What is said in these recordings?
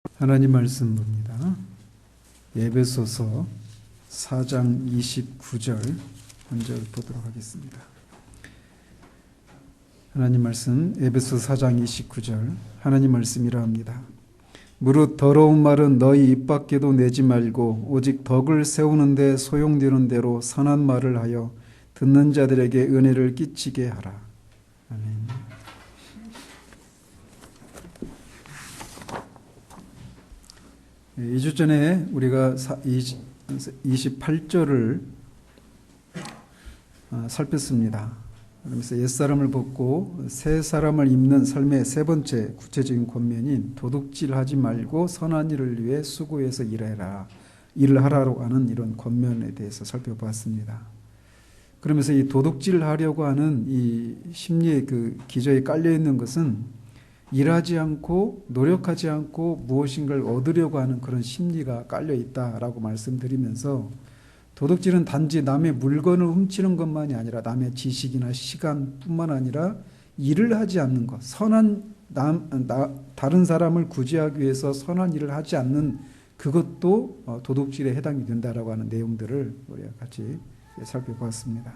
하나님 말씀 봅니다. 에베소서 4장 29절 먼저 보도록 하겠습니다. 하나님 말씀 에베소 4장 29절 하나님 말씀이라 합니다. 무릇 더러운 말은 너희 입 밖에도 내지 말고 오직 덕을 세우는 데 소용되는 대로 선한 말을 하여 듣는 자들에게 은혜를 끼치게 하라. 아멘. 네, 2주 전에 우리가 28절을 살폈습니다. 그러면서 옛사람을 벗고 새 사람을 입는 삶의 세 번째 구체적인 권면인 도둑질하지 말고 선한 일을 위해 수고해서 일을 하라고 하는 이런 권면에 대해서 살펴보았습니다. 그러면서 이 도둑질하려고 하는 이 심리의 그 기저에 깔려 있는 것은 일하지 않고 노력하지 않고 무엇인가를 얻으려고 하는 그런 심리가 깔려 있다라고 말씀드리면서 도둑질은 단지 남의 물건을 훔치는 것만이 아니라 남의 지식이나 시간뿐만 아니라 일을 하지 않는 것, 다른 사람을 구제하기 위해서 선한 일을 하지 않는 그것도 도둑질에 해당이 된다라고 하는 내용들을 우리가 같이 살펴보았습니다.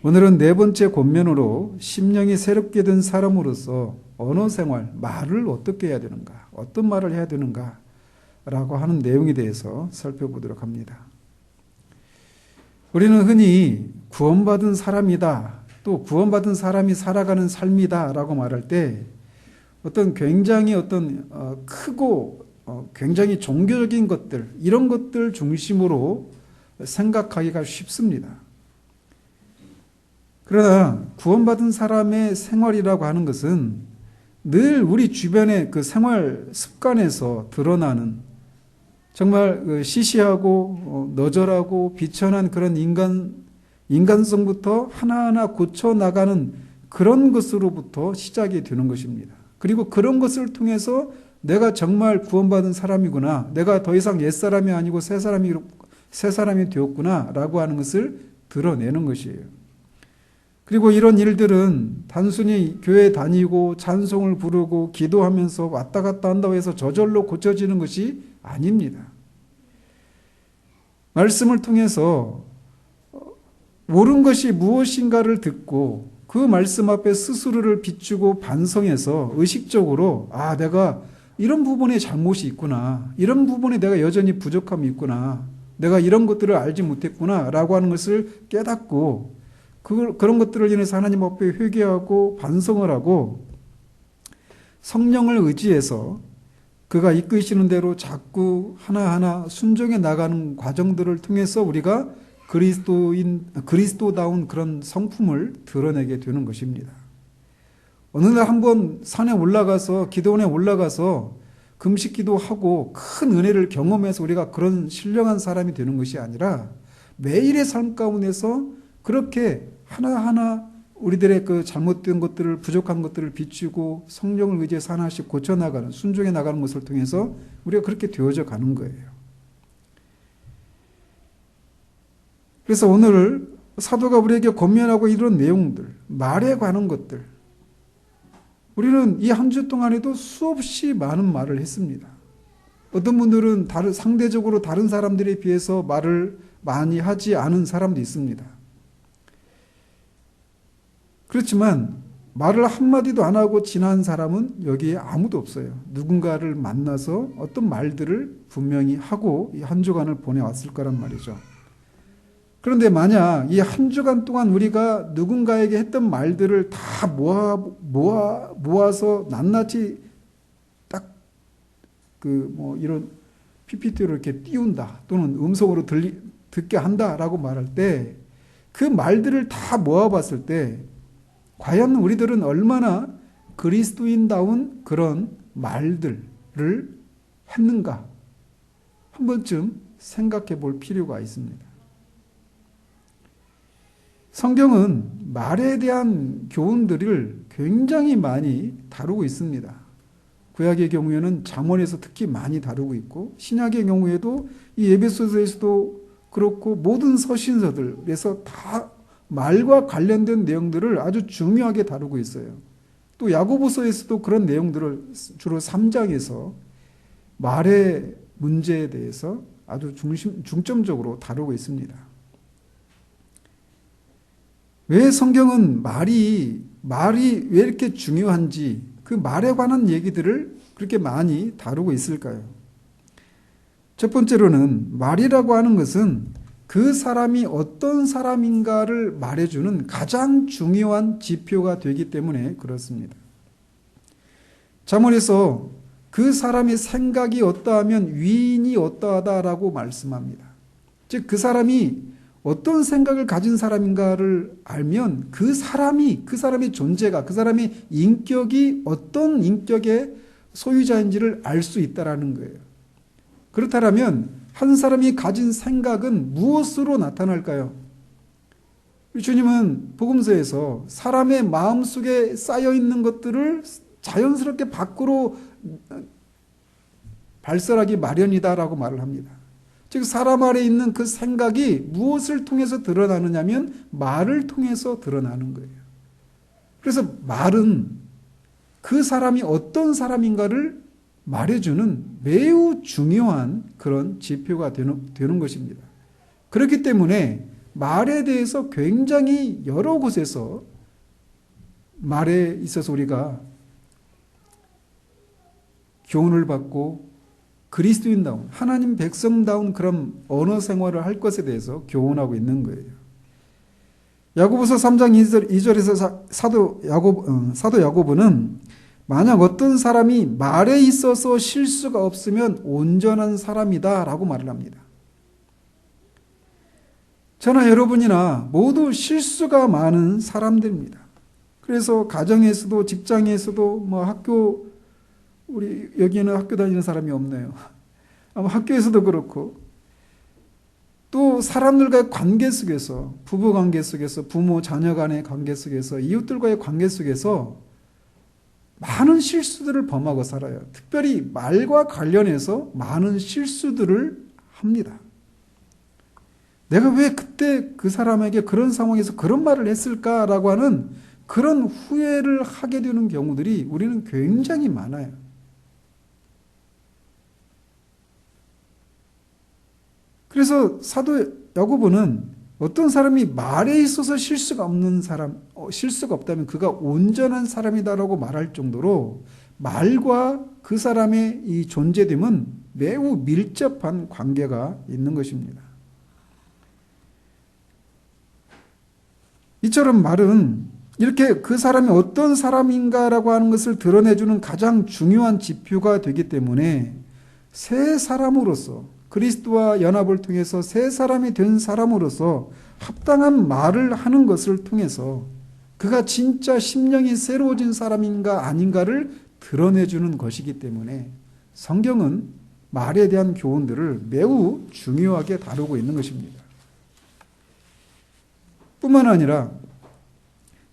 오늘은 네 번째 권면으로 심령이 새롭게 된 사람으로서 언어 생활, 말을 어떻게 해야 되는가, 어떤 말을 해야 되는가 라고 하는 내용에 대해서 살펴보도록 합니다. 우리는 흔히 구원받은 사람이다, 또 구원받은 사람이 살아가는 삶이다 라고 말할 때 어떤 굉장히 크고 굉장히 종교적인 것들, 이런 것들 중심으로 생각하기가 쉽습니다. 그러나 구원받은 사람의 생활이라고 하는 것은 늘 우리 주변의 그 생활 습관에서 드러나는 정말 시시하고 너절하고 비천한 그런 인간성부터 하나하나 고쳐나가는 그런 것으로부터 시작이 되는 것입니다. 그리고 그런 것을 통해서 내가 정말 구원받은 사람이구나, 내가 더 이상 옛사람이 아니고 새 사람이 되었구나 라고 하는 것을 드러내는 것이에요. 그리고 이런 일들은 단순히 교회 다니고 찬송을 부르고 기도하면서 왔다 갔다 한다고 해서 저절로 고쳐지는 것이 아닙니다. 말씀을 통해서 옳은 것이 무엇인가를 듣고 그 말씀 앞에 스스로를 비추고 반성해서 의식적으로 내가 이런 부분에 잘못이 있구나, 이런 부분에 내가 여전히 부족함이 있구나, 내가 이런 것들을 알지 못했구나 라고 하는 것을 깨닫고 그런 것들을 인해서 하나님 앞에 회개하고 반성을 하고 성령을 의지해서 그가 이끄시는 대로 자꾸 하나하나 순종해 나가는 과정들을 통해서 우리가 그리스도다운 그런 성품을 드러내게 되는 것입니다. 어느 날 한번 산에 올라가서 기도원에 올라가서 금식 기도하고 큰 은혜를 경험해서 우리가 그런 신령한 사람이 되는 것이 아니라 매일의 삶 가운데서 그렇게 하나하나 우리들의 그 잘못된 것들을, 부족한 것들을 비추고 성령을 의지해서 하나씩 고쳐나가는, 순종해 나가는 것을 통해서 우리가 그렇게 되어져 가는 거예요. 그래서 오늘 사도가 우리에게 권면하고 이런 내용들, 말에 관한 것들, 우리는 이 한 주 동안에도 수없이 많은 말을 했습니다. 어떤 분들은 상대적으로 다른 사람들에 비해서 말을 많이 하지 않은 사람도 있습니다. 그렇지만 말을 한마디도 안 하고 지난 사람은 여기에 아무도 없어요. 누군가를 만나서 어떤 말들을 분명히 하고 이 한 주간을 보내왔을 거란 말이죠. 그런데 만약 이 한 주간 동안 우리가 누군가에게 했던 말들을 다 모아서 낱낱이 딱 이런 PPT로 이렇게 띄운다, 또는 음성으로 듣게 한다라고 말할 때 그 말들을 다 모아봤을 때 과연 우리들은 얼마나 그리스도인다운 그런 말들을 했는가 한 번쯤 생각해 볼 필요가 있습니다. 성경은 말에 대한 교훈들을 굉장히 많이 다루고 있습니다. 구약의 경우에는 잠언에서 특히 많이 다루고 있고, 신약의 경우에도 이 에베소서에서도 그렇고 모든 서신서들에서 다 말과 관련된 내용들을 아주 중요하게 다루고 있어요. 또 야고보서에서도 그런 내용들을 주로 3장에서 말의 문제에 대해서 아주 중점적으로 다루고 있습니다. 왜 성경은 말이 왜 이렇게 중요한지 그 말에 관한 얘기들을 그렇게 많이 다루고 있을까요? 첫 번째로는 말이라고 하는 것은 그 사람이 어떤 사람인가를 말해주는 가장 중요한 지표가 되기 때문에 그렇습니다. 자문에서 그 사람의 생각이 어떠하면 위인이 어떠하다라고 말씀합니다. 즉 그 사람이 어떤 생각을 가진 사람인가를 알면 그 사람의 존재가, 그 사람의 인격이 어떤 인격의 소유자인지를 알 수 있다라는 거예요. 그렇다면 한 사람이 가진 생각은 무엇으로 나타날까요? 주님은 복음서에서 사람의 마음속에 쌓여있는 것들을 자연스럽게 밖으로 발설하기 마련이다라고 말을 합니다. 즉 사람 안에 있는 그 생각이 무엇을 통해서 드러나느냐면 말을 통해서 드러나는 거예요. 그래서 말은 그 사람이 어떤 사람인가를 말해주는 매우 중요한 그런 지표가 되는 것입니다. 그렇기 때문에 말에 대해서 굉장히 여러 곳에서 말에 있어서 우리가 교훈을 받고 그리스도인다운 하나님 백성다운 그런 언어 생활을 할 것에 대해서 교훈하고 있는 거예요. 야고보서 3장 2절에서 사도 야고보는 만약 어떤 사람이 말에 있어서 실수가 없으면 온전한 사람이다 라고 말을 합니다. 저나 여러분이나 모두 실수가 많은 사람들입니다. 그래서 가정에서도 직장에서도 학교, 우리 여기에는 학교 다니는 사람이 없네요. 아마 학교에서도 그렇고 또 사람들과의 관계 속에서, 부부 관계 속에서, 부모 자녀 간의 관계 속에서, 이웃들과의 관계 속에서 많은 실수들을 범하고 살아요. 특별히 말과 관련해서 많은 실수들을 합니다. 내가 왜 그때 그 사람에게 그런 상황에서 그런 말을 했을까라고 하는 그런 후회를 하게 되는 경우들이 우리는 굉장히 많아요. 그래서 사도 야고보는 어떤 사람이 말에 있어서 실수가 없다면 그가 온전한 사람이다라고 말할 정도로 말과 그 사람의 이 존재됨은 매우 밀접한 관계가 있는 것입니다. 이처럼 말은 이렇게 그 사람이 어떤 사람인가라고 하는 것을 드러내주는 가장 중요한 지표가 되기 때문에 새 사람으로서 그리스도와 연합을 통해서 새 사람이 된 사람으로서 합당한 말을 하는 것을 통해서 그가 진짜 심령이 새로워진 사람인가 아닌가를 드러내주는 것이기 때문에 성경은 말에 대한 교훈들을 매우 중요하게 다루고 있는 것입니다. 뿐만 아니라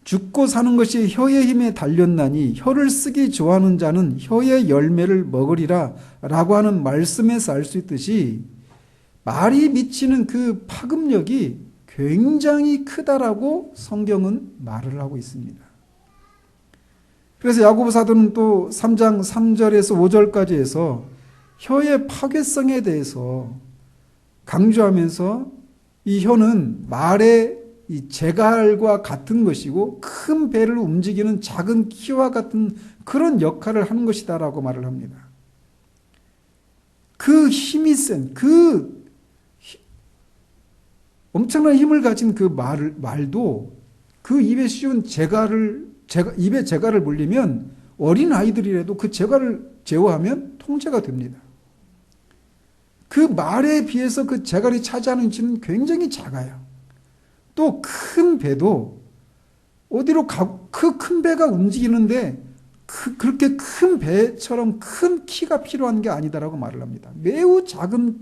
죽고 사는 것이 혀의 힘에 달렸나니 혀를 쓰기 좋아하는 자는 혀의 열매를 먹으리라 라고 하는 말씀에서 알 수 있듯이 말이 미치는 그 파급력이 굉장히 크다라고 성경은 말을 하고 있습니다. 그래서 야고보 사도는 또 3장 3절에서 5절까지 해서 혀의 파괴성에 대해서 강조하면서 이 혀는 말의 이 재갈과 같은 것이고 큰 배를 움직이는 작은 키와 같은 그런 역할을 하는 것이다라고 말을 합니다. 그 힘이 센, 엄청난 힘을 가진 그 말도 그 입에 씌운 입에 재갈을 물리면 어린 아이들이라도 그 재갈을 제어하면 통제가 됩니다. 그 말에 비해서 그 재갈이 차지하는 위치는 굉장히 작아요. 또 큰 배도 어디로 그 큰 배가 움직이는데 그렇게 큰 배처럼 큰 키가 필요한 게 아니다라고 말을 합니다. 매우 작은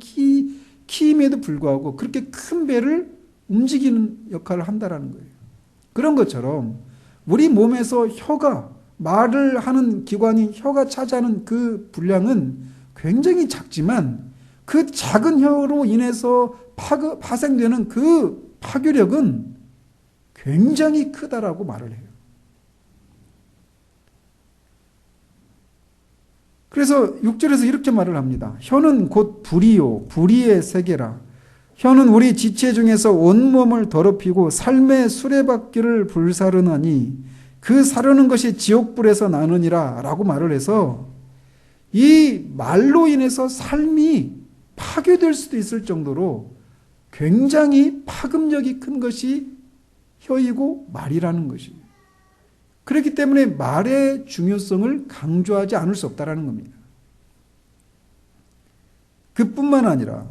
키임에도 불구하고 그렇게 큰 배를 움직이는 역할을 한다라는 거예요. 그런 것처럼 우리 몸에서 말을 하는 기관인 혀가 차지하는 그 분량은 굉장히 작지만 그 작은 혀로 인해서 파생되는 그 파괴력은 굉장히 크다라고 말을 해요. 그래서 6절에서 이렇게 말을 합니다. 혀는 곧 불이요 불의의 세계라. 혀는 우리 지체 중에서 온몸을 더럽히고 삶의 수레바퀴를 불사르나니 그 사르는 것이 지옥불에서 나느니라 라고 말을 해서 이 말로 인해서 삶이 파괴될 수도 있을 정도로 굉장히 파급력이 큰 것이 혀이고 말이라는 것이에요. 그렇기 때문에 말의 중요성을 강조하지 않을 수 없다는 겁니다. 그뿐만 아니라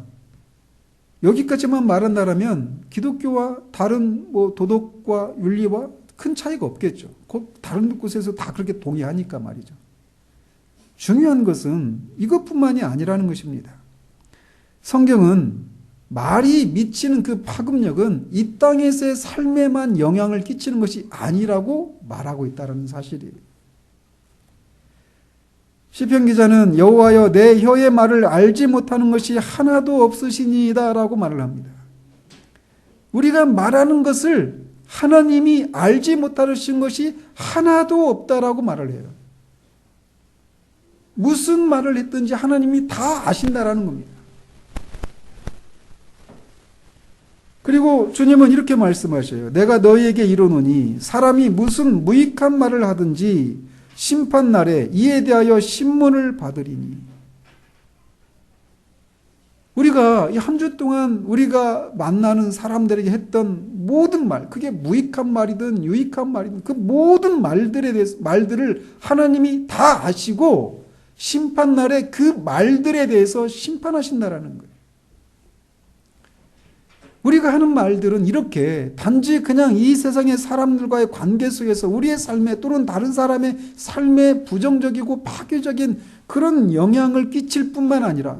여기까지만 말한다면 기독교와 다른 도덕과 윤리와 큰 차이가 없겠죠. 다른 곳에서 다 그렇게 동의하니까 말이죠. 중요한 것은 이것뿐만이 아니라는 것입니다. 성경은 말이 미치는 그 파급력은 이 땅에서의 삶에만 영향을 끼치는 것이 아니라고 말하고 있다는 사실이에요. 시편 기자는 여호와여 내 혀의 말을 알지 못하는 것이 하나도 없으시니이다 라고 말을 합니다. 우리가 말하는 것을 하나님이 알지 못하신 것이 하나도 없다라고 말을 해요. 무슨 말을 했든지 하나님이 다 아신다라는 겁니다. 그리고 주님은 이렇게 말씀하셔요. 내가 너희에게 이르노니 사람이 무슨 무익한 말을 하든지 심판날에 이에 대하여 신문을 받으리니. 우리가 이 한 주 동안 우리가 만나는 사람들에게 했던 모든 말, 그게 무익한 말이든 유익한 말이든 그 모든 말들을 하나님이 다 아시고 심판날에 그 말들에 대해서 심판하신다라는 거예요. 우리가 하는 말들은 이렇게 단지 그냥 이 세상의 사람들과의 관계 속에서 우리의 삶에 또는 다른 사람의 삶에 부정적이고 파괴적인 그런 영향을 끼칠 뿐만 아니라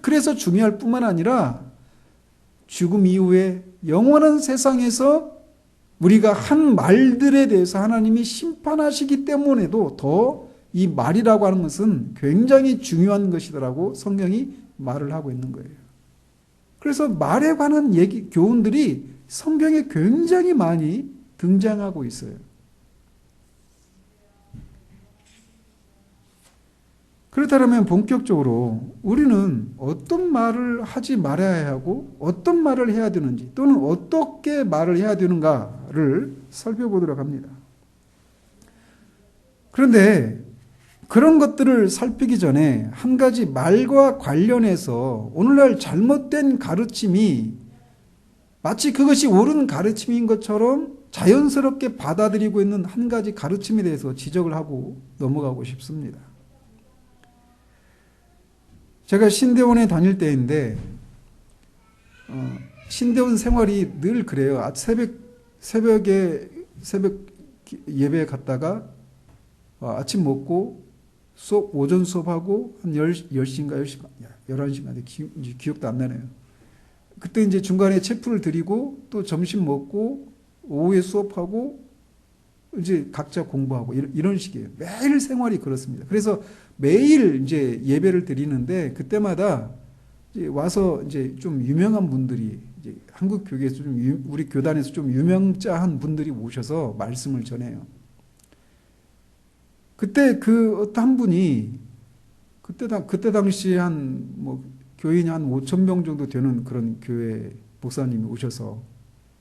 그래서 중요할 뿐만 아니라 죽음 이후에 영원한 세상에서 우리가 한 말들에 대해서 하나님이 심판하시기 때문에도 더 이 말이라고 하는 것은 굉장히 중요한 것이더라고 성경이 말을 하고 있는 거예요. 그래서 말에 관한 교훈들이 성경에 굉장히 많이 등장하고 있어요. 그렇다면 본격적으로 우리는 어떤 말을 하지 말아야 하고 어떤 말을 해야 되는지 또는 어떻게 말을 해야 되는가를 살펴보도록 합니다. 그런데 그런 것들을 살피기 전에 한 가지 말과 관련해서 오늘날 잘못된 가르침이 마치 그것이 옳은 가르침인 것처럼 자연스럽게 받아들이고 있는 한 가지 가르침에 대해서 지적을 하고 넘어가고 싶습니다. 제가 신대원에 다닐 때인데 신대원 생활이 늘 그래요. 새벽에 예배에 갔다가 아침 먹고 오전 수업하고 한 10시인가 11시인가 기억도 안 나네요. 그때 이제 중간에 체프를 드리고 또 점심 먹고 오후에 수업하고 이제 각자 공부하고 이런 식이에요. 매일 생활이 그렇습니다. 그래서 매일 이제 예배를 드리는데 그때마다 이제 와서 이제 좀 유명한 분들이 이제 한국 교회에서 우리 교단에서 좀 유명자한 분들이 오셔서 말씀을 전해요. 그때 어떤 분이 그때 당시 교인이 한 5,000명 정도 되는 그런 교회 목사님이 오셔서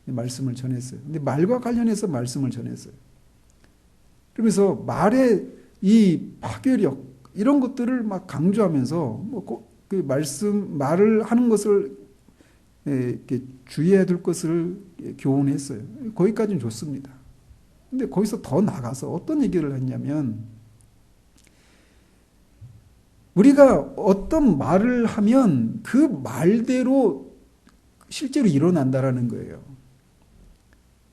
말씀을 전했어요. 근데 말과 관련해서 말씀을 전했어요. 그러면서 말의 이 파괴력 이런 것들을 막 강조하면서 말을 하는 것을 이렇게 주의해야 될 것을 교훈했어요. 거기까지는 좋습니다. 근데 거기서 더 나가서 어떤 얘기를 했냐면 우리가 어떤 말을 하면 그 말대로 실제로 일어난다라는 거예요.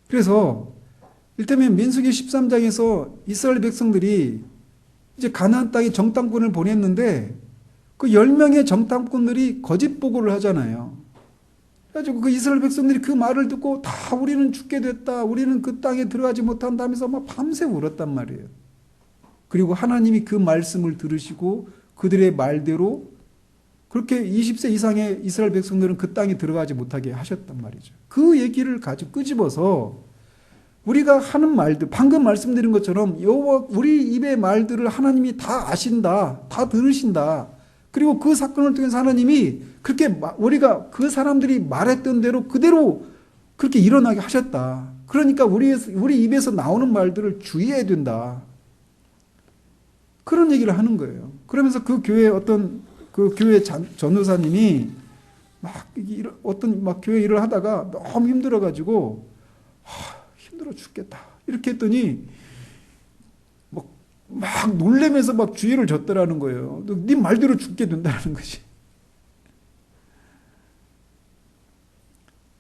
그래서 이를테면 민수기 13장에서 이스라엘 백성들이 이제 가나안 땅에 정탐꾼을 보냈는데 그 10명의 정탐꾼들이 거짓 보고를 하잖아요. 그래가지고 그 이스라엘 백성들이 그 말을 듣고 다 우리는 죽게 됐다. 우리는 그 땅에 들어가지 못한다면서 막 밤새 울었단 말이에요. 그리고 하나님이 그 말씀을 들으시고 그들의 말대로 그렇게 20세 이상의 이스라엘 백성들은 그 땅에 들어가지 못하게 하셨단 말이죠. 그 얘기를 가지고 끄집어서 우리가 하는 말들, 방금 말씀드린 것처럼 우리 입의 말들을 하나님이 다 아신다, 다 들으신다. 그리고 그 사건을 통해서 하나님이 그렇게 우리가 그 사람들이 말했던 대로 그대로 그렇게 일어나게 하셨다. 그러니까 우리 입에서 나오는 말들을 주의해야 된다. 그런 얘기를 하는 거예요. 그러면서 그 교회 그 교회 전도사님이 막 교회 일을 하다가 너무 힘들어가지고 힘들어 죽겠다. 이렇게 했더니 막 놀래면서 막 주의를 줬더라는 거예요. 네 말대로 죽게 된다는 것이.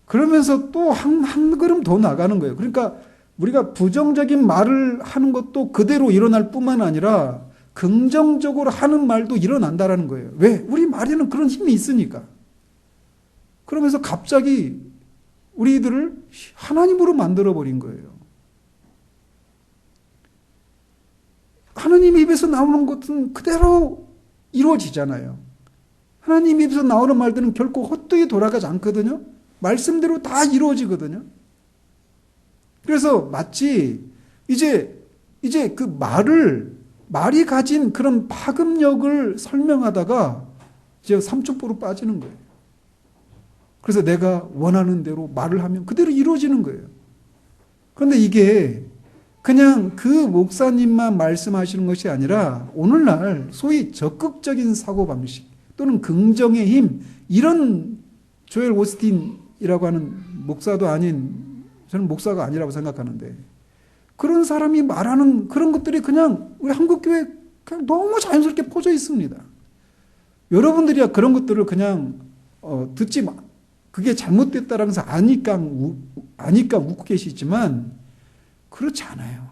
그러면서 또 한 걸음 더 나가는 거예요. 그러니까 우리가 부정적인 말을 하는 것도 그대로 일어날 뿐만 아니라 긍정적으로 하는 말도 일어난다라는 거예요. 왜? 우리 말에는 그런 힘이 있으니까. 그러면서 갑자기 우리들을 하나님으로 만들어버린 거예요. 하나님 입에서 나오는 것은 그대로 이루어지잖아요. 하나님 입에서 나오는 말들은 결코 헛되이 돌아가지 않거든요. 말씀대로 다 이루어지거든요. 그래서 마치 이제 그 말이 가진 그런 파급력을 설명하다가 이제 삼천포로 빠지는 거예요. 그래서 내가 원하는 대로 말을 하면 그대로 이루어지는 거예요. 그런데 이게 그냥 그 목사님만 말씀하시는 것이 아니라 오늘날 소위 적극적인 사고방식 또는 긍정의 힘, 이런 조엘 오스틴이라고 하는 목사도 아닌, 저는 목사가 아니라고 생각하는데, 그런 사람이 말하는 그런 것들이 그냥 우리 한국교회에 그냥 너무 자연스럽게 퍼져 있습니다. 여러분들이야 그런 것들을 그냥 듣지 마. 그게 잘못됐다라는 것을 아니까 웃고 계시지만 그렇지 않아요.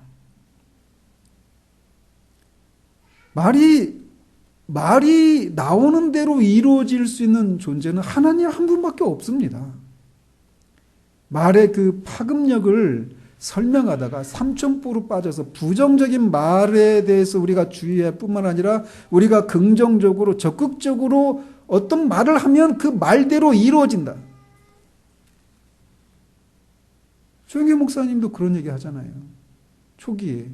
말이 나오는 대로 이루어질 수 있는 존재는 하나님 한 분밖에 없습니다. 말의 그 파급력을 설명하다가 삼천포로 빠져서 부정적인 말에 대해서 우리가 주의할 뿐만 아니라 우리가 긍정적으로 적극적으로 어떤 말을 하면 그 말대로 이루어진다. 조영기 목사님도 그런 얘기 하잖아요. 초기에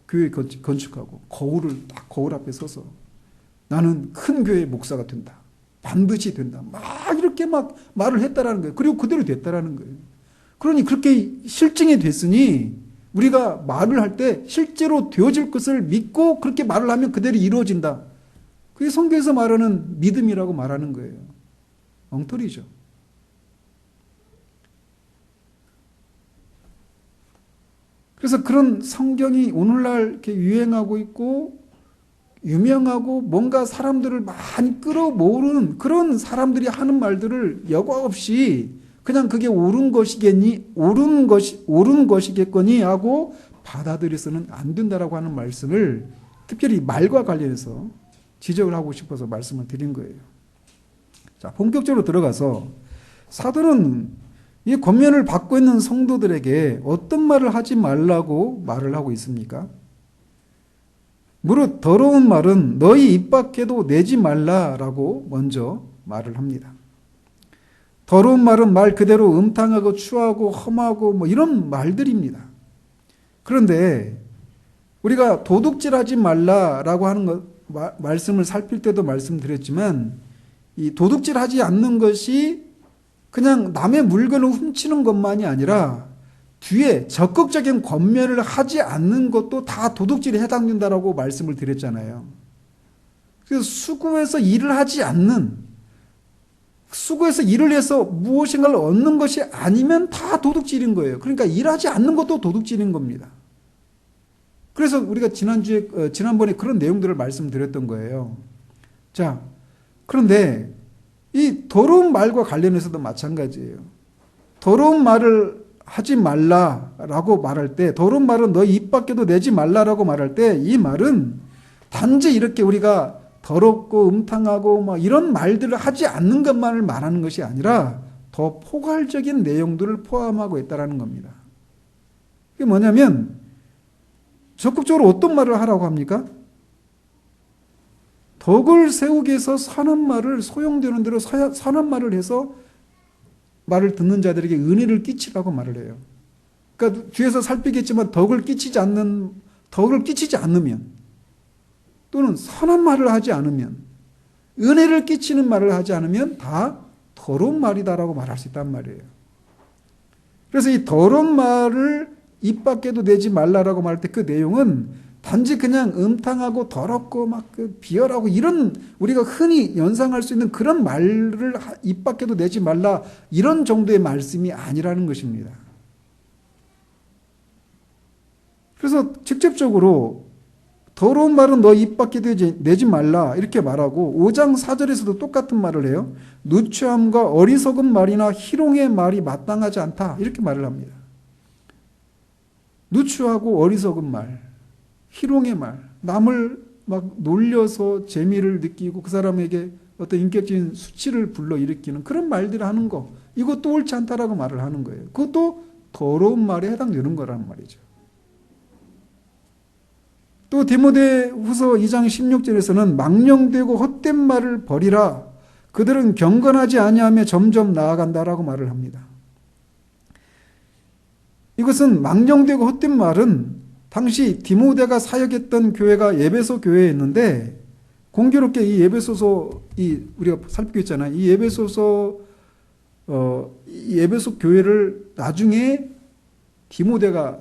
교회 건축하고 거울 앞에 서서 나는 큰 교회 목사가 된다. 반드시 된다. 막 이렇게 막 말을 했다라는 거예요. 그리고 그대로 됐다라는 거예요. 그러니 그렇게 실증이 됐으니 우리가 말을 할 때 실제로 되어질 것을 믿고 그렇게 말을 하면 그대로 이루어진다. 그게 성경에서 말하는 믿음이라고 말하는 거예요. 엉터리죠. 그래서 그런 성경이 오늘날 이렇게 유행하고 있고 유명하고 뭔가 사람들을 많이 끌어모으는 그런 사람들이 하는 말들을 여과 없이 그냥 그게 옳은 것이겠거니 하고 받아들여서는 안 된다라고 하는 말씀을 특별히 말과 관련해서 지적을 하고 싶어서 말씀을 드린 거예요. 자, 본격적으로 들어가서 사도는 이 권면을 받고 있는 성도들에게 어떤 말을 하지 말라고 말을 하고 있습니까? 무릇 더러운 말은 너희 입 밖에도 내지 말라라고 먼저 말을 합니다. 더러운 말은 말 그대로 음탕하고 추하고 험하고 이런 말들입니다. 그런데 우리가 도둑질하지 말라라고 하는 말씀을 살필 때도 말씀드렸지만 이 도둑질하지 않는 것이 그냥 남의 물건을 훔치는 것만이 아니라 뒤에 적극적인 권면을 하지 않는 것도 다 도둑질에 해당된다라고 말씀을 드렸잖아요. 그래서 수고해서 일을 하지 않는, 수고해서 일을 해서 무엇인가를 얻는 것이 아니면 다 도둑질인 거예요. 그러니까 일하지 않는 것도 도둑질인 겁니다. 그래서 우리가 지난번에 그런 내용들을 말씀드렸던 거예요. 자, 그런데 이 더러운 말과 관련해서도 마찬가지예요. 더러운 말을 하지 말라라고 말할 때, 더러운 말은 너 입 밖에도 내지 말라라고 말할 때, 이 말은 단지 이렇게 우리가 더럽고 음탕하고 이런 말들을 하지 않는 것만을 말하는 것이 아니라 더 포괄적인 내용들을 포함하고 있다는 겁니다. 그게 뭐냐면 적극적으로 어떤 말을 하라고 합니까? 덕을 세우기 위해서 선한 말을 소용되는 대로 선한 말을 해서 말을 듣는 자들에게 은혜를 끼치라고 말을 해요. 그러니까 뒤에서 살피겠지만 덕을 끼치지 않으면 또는 선한 말을 하지 않으면 은혜를 끼치는 말을 하지 않으면 다 더러운 말이다라고 말할 수 있단 말이에요. 그래서 이 더러운 말을 입 밖에도 내지 말라라고 말할 때 그 내용은 단지 그냥 음탕하고 더럽고 막 비열하고 이런 우리가 흔히 연상할 수 있는 그런 말을 입 밖에도 내지 말라 이런 정도의 말씀이 아니라는 것입니다. 그래서 직접적으로 더러운 말은 너 입 밖에 내지 말라 이렇게 말하고 5장 4절에서도 똑같은 말을 해요. 누추함과 어리석은 말이나 희롱의 말이 마땅하지 않다 이렇게 말을 합니다. 누추하고 어리석은 말, 희롱의 말, 남을 막 놀려서 재미를 느끼고 그 사람에게 어떤 인격적인 수치를 불러일으키는 그런 말들을 하는 거 이것도 옳지 않다라고 말을 하는 거예요. 그것도 더러운 말에 해당되는 거란 말이죠. 또 디모데후서 2장 16절에서는 망령되고 헛된 말을 버리라. 그들은 경건하지 아니하며 점점 나아간다라고 말을 합니다. 이것은 망령되고 헛된 말은 당시 디모데가 사역했던 교회가 에베소 교회였는데 공교롭게 이 에베소서 우리가 살피고 있잖아요. 이 에베소 교회를 나중에 디모데가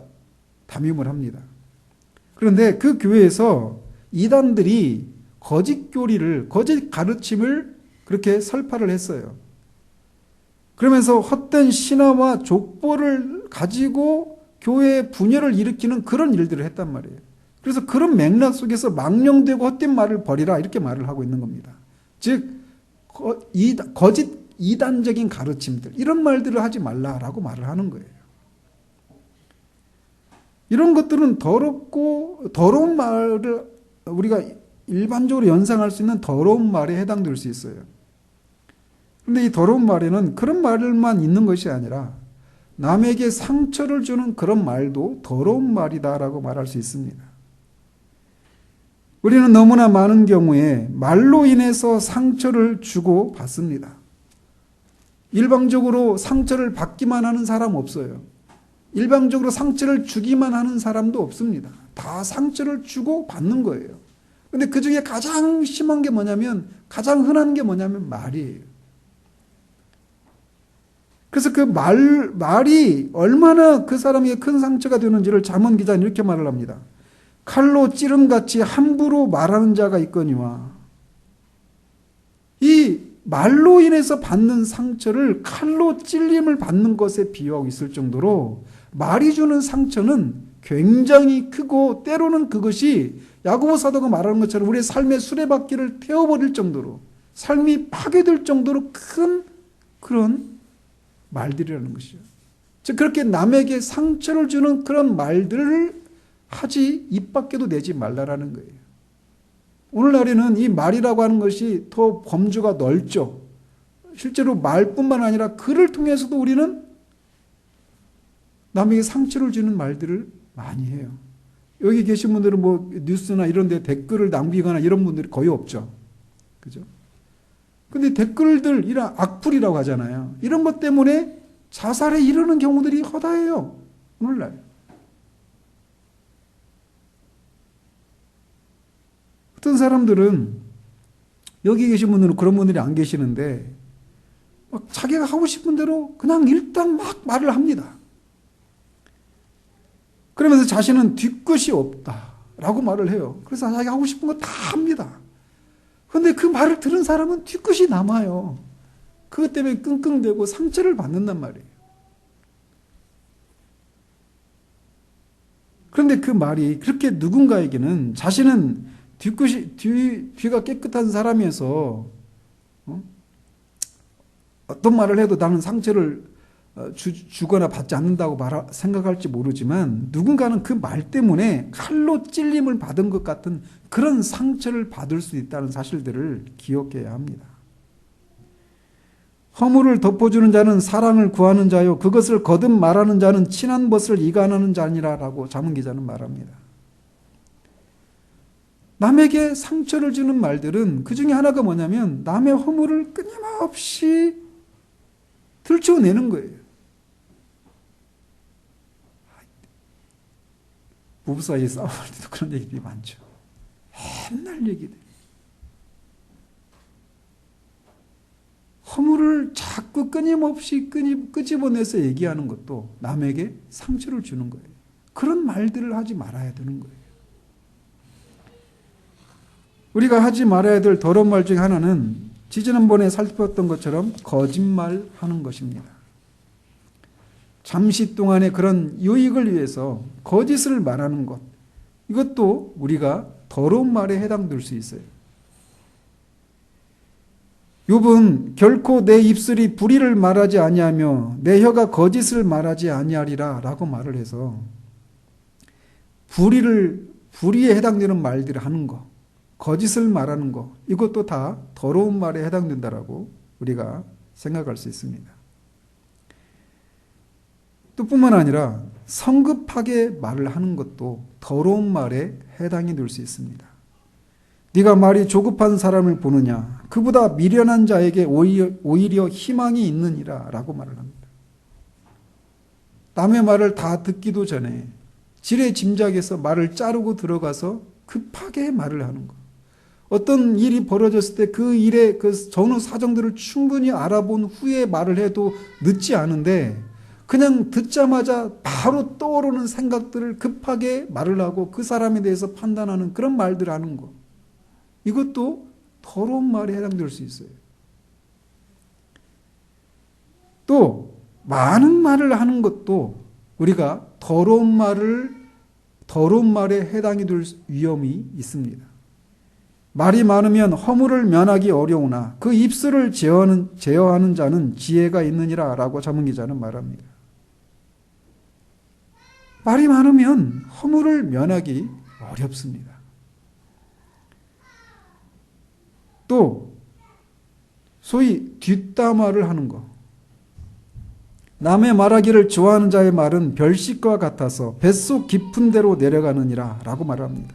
담임을 합니다. 그런데 그 교회에서 이단들이 거짓 교리를, 거짓 가르침을 그렇게 설파를 했어요. 그러면서 헛된 신화와 족보를 가지고 교회의 분열을 일으키는 그런 일들을 했단 말이에요. 그래서 그런 맥락 속에서 망령되고 헛된 말을 버리라 이렇게 말을 하고 있는 겁니다. 즉 거짓 이단적인 가르침들 이런 말들을 하지 말라라고 말을 하는 거예요. 이런 것들은 더러운 말을 우리가 일반적으로 연상할 수 있는 더러운 말에 해당될 수 있어요. 그런데 이 더러운 말에는 그런 말만 있는 것이 아니라 남에게 상처를 주는 그런 말도 더러운 말이다라고 말할 수 있습니다. 우리는 너무나 많은 경우에 말로 인해서 상처를 주고 받습니다. 일방적으로 상처를 받기만 하는 사람 없어요. 일방적으로 상처를 주기만 하는 사람도 없습니다. 다 상처를 주고 받는 거예요. 그런데 그 중에 가장 심한 게 뭐냐면, 가장 흔한 게 뭐냐면 말이에요. 그래서 그 말이 얼마나 그 사람에게 큰 상처가 되는지를 잠언 기자는 이렇게 말을 합니다. 칼로 찌름같이 함부로 말하는 자가 있거니와. 이 말로 인해서 받는 상처를 칼로 찔림을 받는 것에 비유하고 있을 정도로 말이 주는 상처는 굉장히 크고 때로는 그것이 야고보 사도가 말하는 것처럼 우리의 삶의 수레바퀴를 태워버릴 정도로 삶이 파괴될 정도로 큰 그런 말들이라는 것이죠. 즉 그렇게 남에게 상처를 주는 그런 말들을 하지 입 밖에도 내지 말라라는 거예요. 오늘날에는 이 말이라고 하는 것이 더 범주가 넓죠. 실제로 말뿐만 아니라 글을 통해서도 우리는 남에게 상처를 주는 말들을 많이 해요. 여기 계신 분들은 뭐 뉴스나 이런 데 댓글을 남기거나 이런 분들이 거의 없죠. 그죠? 근데 댓글들, 이런 악플이라고 하잖아요. 이런 것 때문에 자살에 이르는 경우들이 허다해요. 오늘날. 어떤 사람들은, 여기 계신 분들은 그런 분들이 안 계시는데, 막 자기가 하고 싶은 대로 그냥 일단 막 말을 합니다. 그러면서 자신은 뒤끝이 없다라고 말을 해요. 그래서 자기가 하고 싶은 거 다 합니다. 그런데 그 말을 들은 사람은 뒤끝이 남아요. 그것 때문에 끙끙대고 상처를 받는단 말이에요. 그런데 그 말이 그렇게 누군가에게는 자신은 뒤가 깨끗한 사람이어서 어떤 말을 해도 나는 상처를 주거나 받지 않는다고 생각할지 모르지만 누군가는 그 말 때문에 칼로 찔림을 받은 것 같은 그런 상처를 받을 수 있다는 사실들을 기억해야 합니다. 허물을 덮어주는 자는 사랑을 구하는 자요 그것을 거듭 말하는 자는 친한 것을 이간하는 자니라라고 잠언 기자는 말합니다. 남에게 상처를 주는 말들은 그 중에 하나가 뭐냐면 남의 허물을 끊임없이 들춰내는 거예요. 부부 사이에 싸울 때도 그런 얘기들이 많죠. 맨날 얘기들. 허물을 자꾸 끊임없이 끄집어내서 얘기하는 것도 남에게 상처를 주는 거예요. 그런 말들을 하지 말아야 되는 거예요. 우리가 하지 말아야 될 더러운 말 중에 하나는 지지난번에 살펴봤던 것처럼 거짓말하는 것입니다. 잠시 동안의 그런 유익을 위해서 거짓을 말하는 것, 이것도 우리가 더러운 말에 해당될 수 있어요. 욥은 결코 내 입술이 불의를 말하지 아니하며 내 혀가 거짓을 말하지 아니하리라 라고 말을 해서 불의에 해당되는 말들을 하는 것, 거짓을 말하는 것, 이것도 다 더러운 말에 해당된다라고 우리가 생각할 수 있습니다. 또 뿐만 아니라 성급하게 말을 하는 것도 더러운 말에 해당이 될 수 있습니다. 네가 말이 조급한 사람을 보느냐, 그보다 미련한 자에게 오히려 희망이 있느니라 라고 말을 합니다. 남의 말을 다 듣기도 전에 지레 짐작해서 말을 자르고 들어가서 급하게 말을 하는 것. 어떤 일이 벌어졌을 때 그 일의 그 전후 사정들을 충분히 알아본 후에 말을 해도 늦지 않은데 그냥 듣자마자 바로 떠오르는 생각들을 급하게 말을 하고 그 사람에 대해서 판단하는 그런 말들을 하는 것. 이것도 더러운 말에 해당될 수 있어요. 또 많은 말을 하는 것도 우리가 더러운 말에 해당이 될 위험이 있습니다. 말이 많으면 허물을 면하기 어려우나 그 입술을 제어하는 자는 지혜가 있느니라 라고 자문기자는 말합니다. 말이 많으면 허물을 면하기 어렵습니다. 또 소위 뒷담화를 하는 것. 남의 말하기를 좋아하는 자의 말은 별식과 같아서 뱃속 깊은 데로 내려가느니라 라고 말합니다.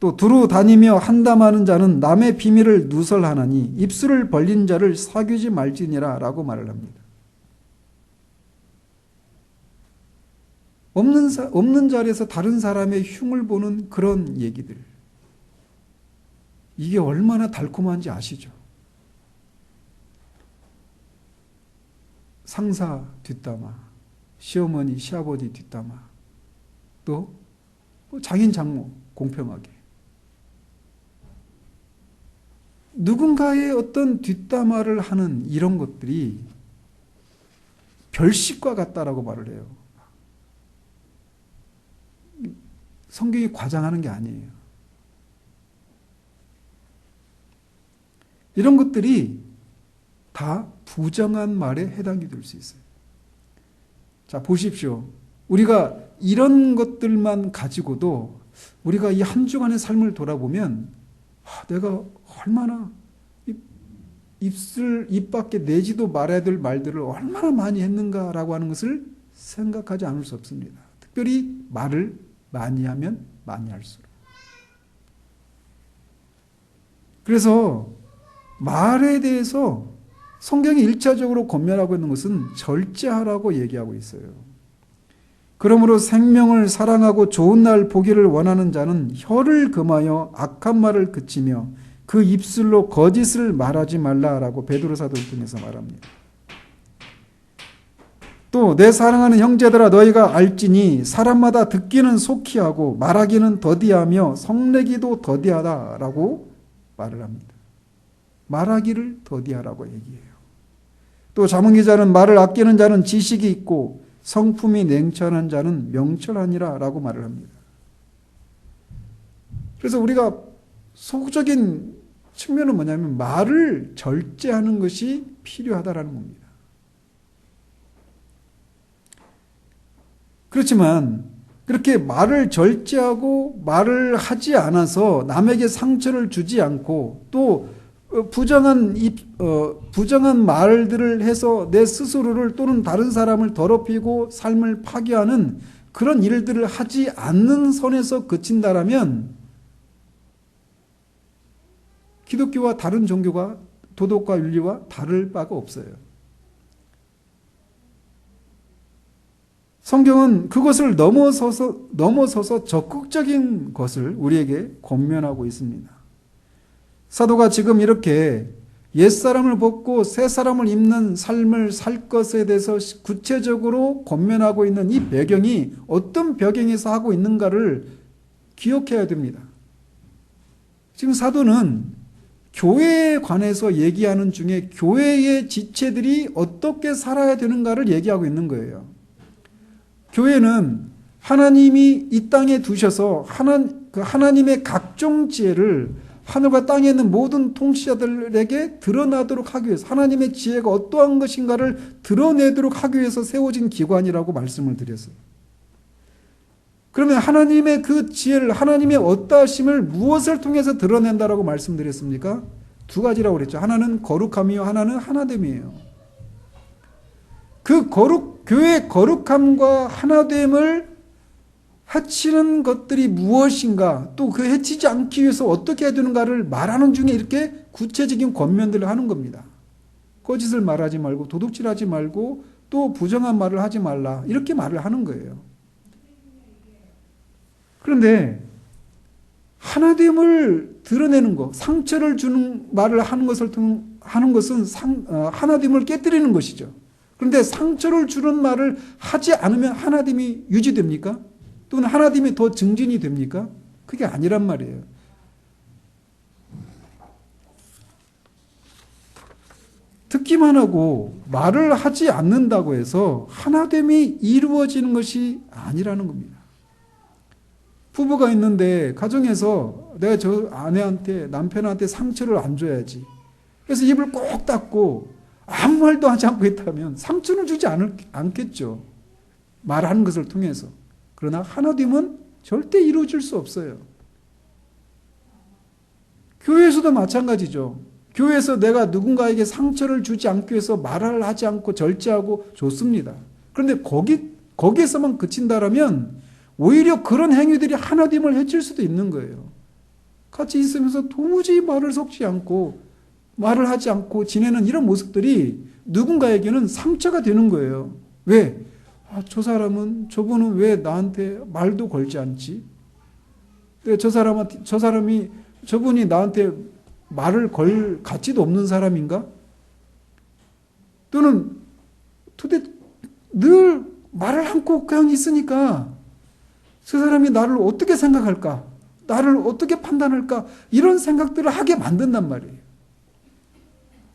또 두루 다니며 한담하는 자는 남의 비밀을 누설하나니 입술을 벌린 자를 사귀지 말지니라 라고 말을 합니다. 없는 자리에서 다른 사람의 흉을 보는 그런 얘기들. 이게 얼마나 달콤한지 아시죠? 상사 뒷담화, 시어머니, 시아버지 뒷담화, 또 장인, 장모 공평하게. 누군가의 어떤 뒷담화를 하는 이런 것들이 별식과 같다라고 말을 해요. 성경이 과장하는 게 아니에요. 이런 것들이 다 부정한 말에 해당이 될 수 있어요. 자, 보십시오. 우리가 이런 것들만 가지고도 우리가 이 한 주간의 삶을 돌아보면 내가 얼마나 입 밖에 내지도 말아야 될 말들을 얼마나 많이 했는가라고 하는 것을 생각하지 않을 수 없습니다. 특별히 말을 많이 하면 많이 할수록. 그래서 말에 대해서 성경이 일차적으로 권면하고 있는 것은 절제하라고 얘기하고 있어요. 그러므로 생명을 사랑하고 좋은 날 보기를 원하는 자는 혀를 금하여 악한 말을 그치며 그 입술로 거짓을 말하지 말라라고 베드로 사도를 통해서 말합니다. 또 내 사랑하는 형제들아 너희가 알지니 사람마다 듣기는 속히 하고 말하기는 더디하며 성내기도 더디하다라고 말을 합니다. 말하기를 더디하라고 얘기해요. 또 자문기자는 말을 아끼는 자는 지식이 있고 성품이 냉철한 자는 명철하니라 라고 말을 합니다. 그래서 우리가 소극적인 측면은 뭐냐면 말을 절제하는 것이 필요하다라는 겁니다. 그렇지만 그렇게 말을 절제하고 말을 하지 않아서 남에게 상처를 주지 않고 또 부정한 말들을 해서 내 스스로를 또는 다른 사람을 더럽히고 삶을 파괴하는 그런 일들을 하지 않는 선에서 그친다라면 기독교와 다른 종교가 도덕과 윤리와 다를 바가 없어요. 성경은 그것을 넘어서서 적극적인 것을 우리에게 권면하고 있습니다. 사도가 지금 이렇게 옛사람을 벗고 새사람을 입는 삶을 살 것에 대해서 구체적으로 권면하고 있는 이 배경이 어떤 배경에서 하고 있는가를 기억해야 됩니다. 지금 사도는 교회에 관해서 얘기하는 중에 교회의 지체들이 어떻게 살아야 되는가를 얘기하고 있는 거예요. 교회는 하나님이 이 땅에 두셔서 하나님의 각종 지혜를 하늘과 땅에 있는 모든 통치자들에게 드러나도록 하기 위해서, 하나님의 지혜가 어떠한 것인가를 드러내도록 하기 위해서 세워진 기관이라고 말씀을 드렸어요. 그러면 하나님의 그 지혜를, 하나님의 어떠하심을 무엇을 통해서 드러낸다라고 말씀드렸습니까? 두 가지라고 그랬죠. 하나는 거룩함이요, 하나는 하나됨이에요. 그 교회의 거룩함과 하나됨을 해치는 것들이 무엇인가, 또 그 해치지 않기 위해서 어떻게 해야 되는가를 말하는 중에 이렇게 구체적인 권면들을 하는 겁니다. 거짓을 말하지 말고, 도둑질하지 말고, 또 부정한 말을 하지 말라, 이렇게 말을 하는 거예요. 그런데 하나됨을 드러내는 것, 상처를 주는 말을 하는 것은 하나됨을 깨뜨리는 것이죠. 그런데 상처를 주는 말을 하지 않으면 하나됨이 유지됩니까? 또는 하나됨이 더 증진이 됩니까? 그게 아니란 말이에요. 듣기만 하고 말을 하지 않는다고 해서 하나됨이 이루어지는 것이 아니라는 겁니다. 부부가 있는데 가정에서 내가 저 아내한테, 남편한테 상처를 안 줘야지, 그래서 입을 꼭 닫고 아무 말도 하지 않고 있다면 상처는 주지 않겠죠. 말하는 것을 통해서. 그러나 하나됨은 절대 이루어질 수 없어요. 교회에서도 마찬가지죠. 교회에서 내가 누군가에게 상처를 주지 않기 위해서 말을 하지 않고 절제하고 좋습니다. 그런데 거기에서만 그친다라면 오히려 그런 행위들이 하나됨을 해칠 수도 있는 거예요. 같이 있으면서 도무지 말을 섞지 않고 말을 하지 않고 지내는 이런 모습들이 누군가에게는 상처가 되는 거예요. 왜? 저분은 왜 나한테 말도 걸지 않지? 저분이 나한테 말을 걸 가치도 없는 사람인가? 또는 늘 말을 않고 그냥 있으니까 저 사람이 나를 어떻게 생각할까? 나를 어떻게 판단할까? 이런 생각들을 하게 만든단 말이에요.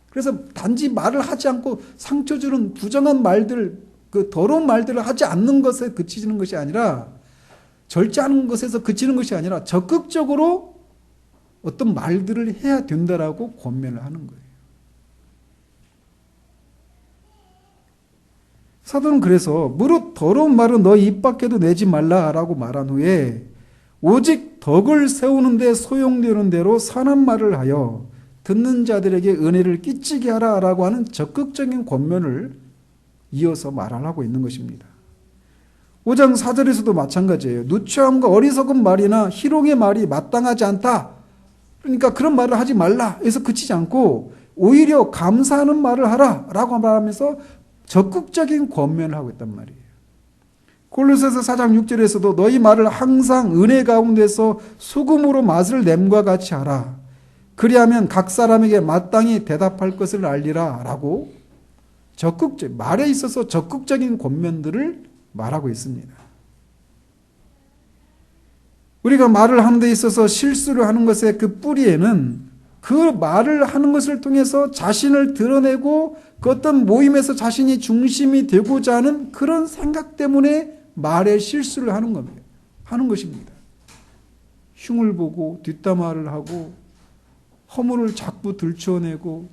그래서 단지 말을 하지 않고 상처 주는 부정한 말들, 그 더러운 말들을 하지 않는 것에 그치는 것이 아니라, 절제하는 것에서 그치는 것이 아니라 적극적으로 어떤 말들을 해야 된다라고 권면을 하는 거예요. 사도는 그래서 무릇 더러운 말은 너 입 밖에도 내지 말라라고 말한 후에 오직 덕을 세우는 데 소용되는 대로 선한 말을 하여 듣는 자들에게 은혜를 끼치게 하라라고 하는 적극적인 권면을 이어서 말하고 있는 것입니다. 5장 4절에서도 마찬가지예요. 누추함과 어리석은 말이나 희롱의 말이 마땅하지 않다. 그러니까 그런 말을 하지 말라 해서 그치지 않고 오히려 감사하는 말을 하라라고 말하면서 적극적인 권면을 하고 있단 말이에요. 골로새서 4장 6절에서도 너희 말을 항상 은혜 가운데서 소금으로 맛을 냄과 같이 하라. 그리하면 각 사람에게 마땅히 대답할 것을 알리라 라고 말에 있어서 적극적인 권면들을 말하고 있습니다. 우리가 말을 하는 데 있어서 실수를 하는 것의 그 뿌리에는 그 말을 하는 것을 통해서 자신을 드러내고 그 어떤 모임에서 자신이 중심이 되고자 하는 그런 생각 때문에 말에 실수를 하는 겁니다. 하는 것입니다. 흉을 보고 뒷담화를 하고 허물을 자꾸 들춰내고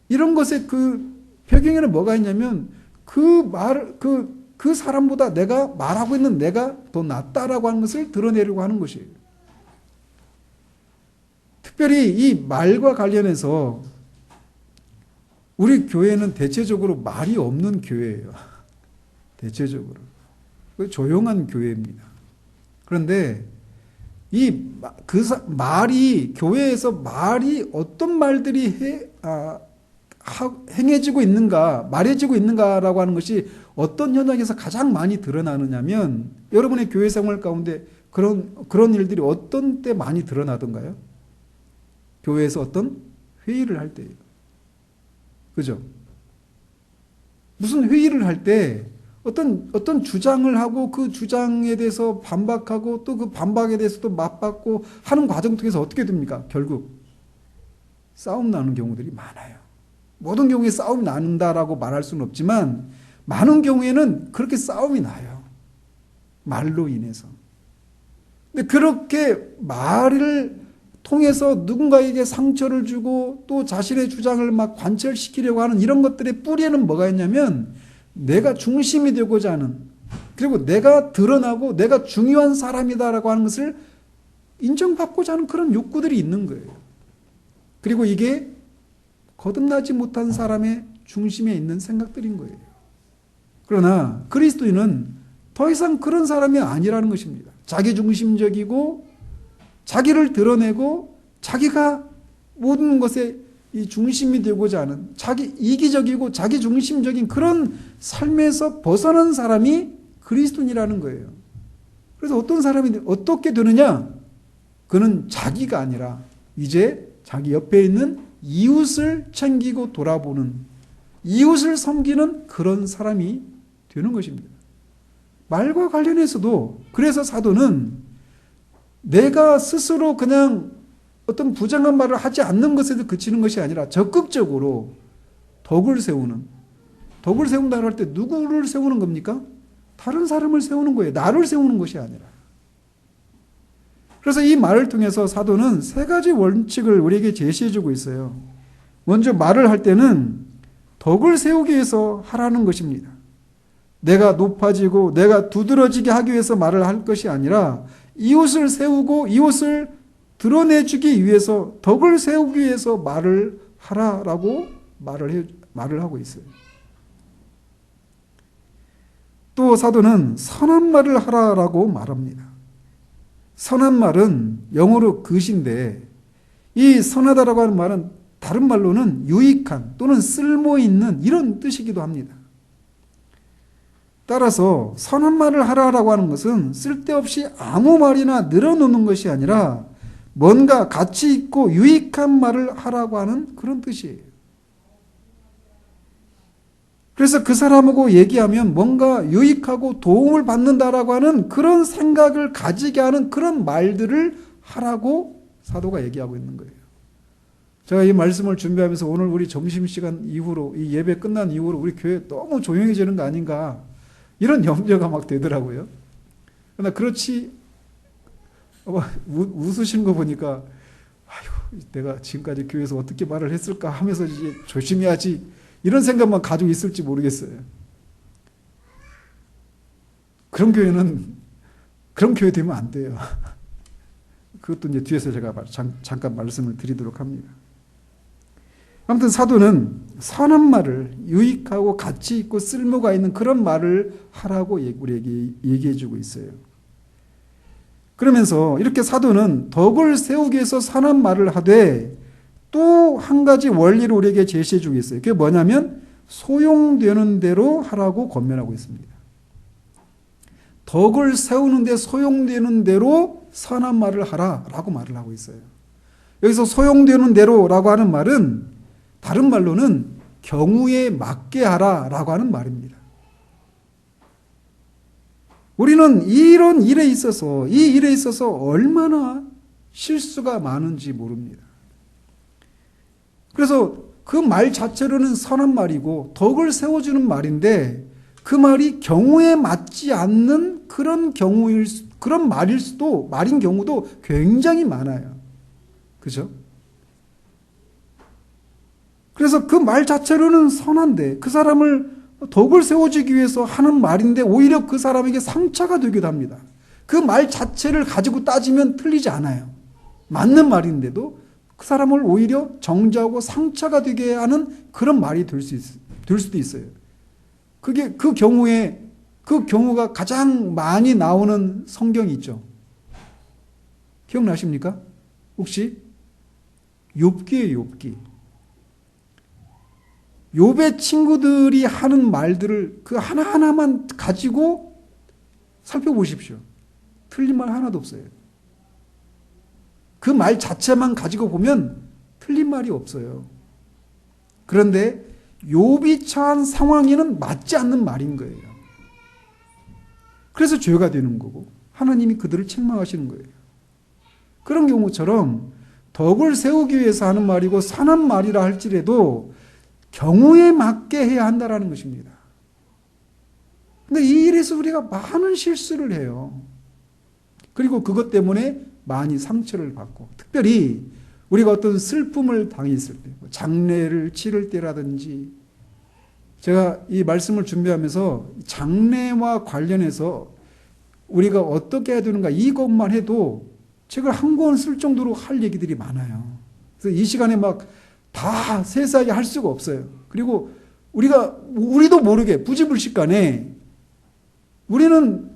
이런 것에 그 배경에는 뭐가 있냐면 그 사람보다 내가 말하고 있는 내가 더 낫다라고 하는 것을 드러내려고 하는 것이에요. 특별히 이 말과 관련해서 우리 교회는 대체적으로 말이 없는 교회예요. 대체적으로. 조용한 교회입니다. 그런데 교회에서 말이 어떤 말들이 행해지고 있는가, 말해지고 있는가라고 하는 것이 어떤 현장에서 가장 많이 드러나느냐면 여러분의 교회 생활 가운데 그런 일들이 어떤 때 많이 드러나던가요? 교회에서 어떤 회의를 할 때예요. 그죠? 무슨 회의를 할 때 어떤 주장을 하고 그 주장에 대해서 반박하고 또 그 반박에 대해서 또 맞받고 하는 과정 통해서 어떻게 됩니까? 결국 싸움 나는 경우들이 많아요. 모든 경우에 싸움이 난다라고 말할 수는 없지만 많은 경우에는 그렇게 싸움이 나요. 말로 인해서. 근데 그렇게 말을 통해서 누군가에게 상처를 주고 또 자신의 주장을 막 관철시키려고 하는 이런 것들의 뿌리에는 뭐가 있냐면 내가 중심이 되고자 하는, 그리고 내가 드러나고 내가 중요한 사람이다라고 하는 것을 인정받고자 하는 그런 욕구들이 있는 거예요. 그리고 이게 거듭나지 못한 사람의 중심에 있는 생각들인 거예요. 그러나 그리스도인은 더 이상 그런 사람이 아니라는 것입니다. 자기중심적이고 자기를 드러내고 자기가 모든 것에 이 중심이 되고자 하는 자기 이기적이고 자기중심적인 그런 삶에서 벗어난 사람이 그리스도인이라는 거예요. 그래서 어떤 사람이 어떻게 되느냐? 그는 자기가 아니라 이제 자기 옆에 있는 이웃을 챙기고 돌아보는, 이웃을 섬기는 그런 사람이 되는 것입니다. 말과 관련해서도 그래서 사도는 내가 스스로 그냥 어떤 부정한 말을 하지 않는 것에도 그치는 것이 아니라 적극적으로 덕을 세우는, 덕을 세운다고 할 때 누구를 세우는 겁니까? 다른 사람을 세우는 거예요. 나를 세우는 것이 아니라. 그래서 이 말을 통해서 사도는 세 가지 원칙을 우리에게 제시해주고 있어요. 먼저 말을 할 때는 덕을 세우기 위해서 하라는 것입니다. 내가 높아지고 내가 두드러지게 하기 위해서 말을 할 것이 아니라 이웃을 세우고 이웃을 드러내주기 위해서, 덕을 세우기 위해서 말을 하라라고 말을 하고 있어요. 또 사도는 선한 말을 하라라고 말합니다. 선한 말은 영어로 good 이 선하다라고 하는 말은 다른 말로는 유익한 또는 쓸모있는 이런 뜻이기도 합니다. 따라서 선한 말을 하라라고 하는 것은 쓸데없이 아무 말이나 늘어놓는 것이 아니라 뭔가 가치 있고 유익한 말을 하라고 하는 그런 뜻이에요. 그래서 그 사람하고 얘기하면 뭔가 유익하고 도움을 받는다라고 하는 그런 생각을 가지게 하는 그런 말들을 하라고 사도가 얘기하고 있는 거예요. 제가 이 말씀을 준비하면서 오늘 우리 점심시간 이후로, 이 예배 끝난 이후로 우리 교회 너무 조용해지는 거 아닌가 이런 염려가 막 되더라고요. 그러나 그렇지, 웃으시는 거 보니까 아유, 내가 지금까지 교회에서 어떻게 말을 했을까 하면서 이제 조심해야지 이런 생각만 가지고 있을지 모르겠어요. 그런 교회 되면 안 돼요. 그것도 이제 뒤에서 제가 잠깐 말씀을 드리도록 합니다. 아무튼 사도는 선한 말을, 유익하고 가치 있고 쓸모가 있는 그런 말을 하라고 우리에게 얘기해 주고 있어요. 그러면서 이렇게 사도는 덕을 세우기 위해서 선한 말을 하되 또 한 가지 원리를 우리에게 제시해 주고 있어요. 그게 뭐냐면 소용되는 대로 하라고 권면하고 있습니다. 덕을 세우는데 소용되는 대로 선한 말을 하라라고 말을 하고 있어요. 여기서 소용되는 대로라고 하는 말은 다른 말로는 경우에 맞게 하라라고 하는 말입니다. 우리는 이런 일에 있어서, 이 일에 있어서 얼마나 실수가 많은지 모릅니다. 그래서 그 말 자체로는 선한 말이고 덕을 세워주는 말인데 그 말이 경우에 맞지 않는 그런 말인 경우도 굉장히 많아요. 그죠? 그래서 그 말 자체로는 선한데 그 사람을 덕을 세워주기 위해서 하는 말인데 오히려 그 사람에게 상처가 되기도 합니다. 그 말 자체를 가지고 따지면 틀리지 않아요. 맞는 말인데도 그 사람을 오히려 정죄하고 상처가 되게 하는 그런 말이 될 수도 있어요. 그게 그 경우가 가장 많이 나오는 성경이 있죠. 기억나십니까? 혹시 욥기예요, 욥기. 욥의 친구들이 하는 말들을 그 하나하나만 가지고 살펴보십시오. 틀린 말 하나도 없어요. 그 말 자체만 가지고 보면 틀린 말이 없어요. 그런데 욥이 처한 상황에는 맞지 않는 말인 거예요. 그래서 죄가 되는 거고 하나님이 그들을 책망하시는 거예요. 그런 경우처럼 덕을 세우기 위해서 하는 말이고 선한 말이라 할지라도 경우에 맞게 해야 한다는 것입니다. 근데 이 일에서 우리가 많은 실수를 해요. 그리고 그것 때문에 많이 상처를 받고, 특별히 우리가 어떤 슬픔을 당했을 때, 장례를 치를 때라든지, 제가 이 말씀을 준비하면서 장례와 관련해서 우리가 어떻게 해야 되는가 이것만 해도 책을 한 권 쓸 정도로 할 얘기들이 많아요. 그래서 이 시간에 막 다 세세하게 할 수가 없어요. 그리고 우리도 모르게 부지불식간에 우리는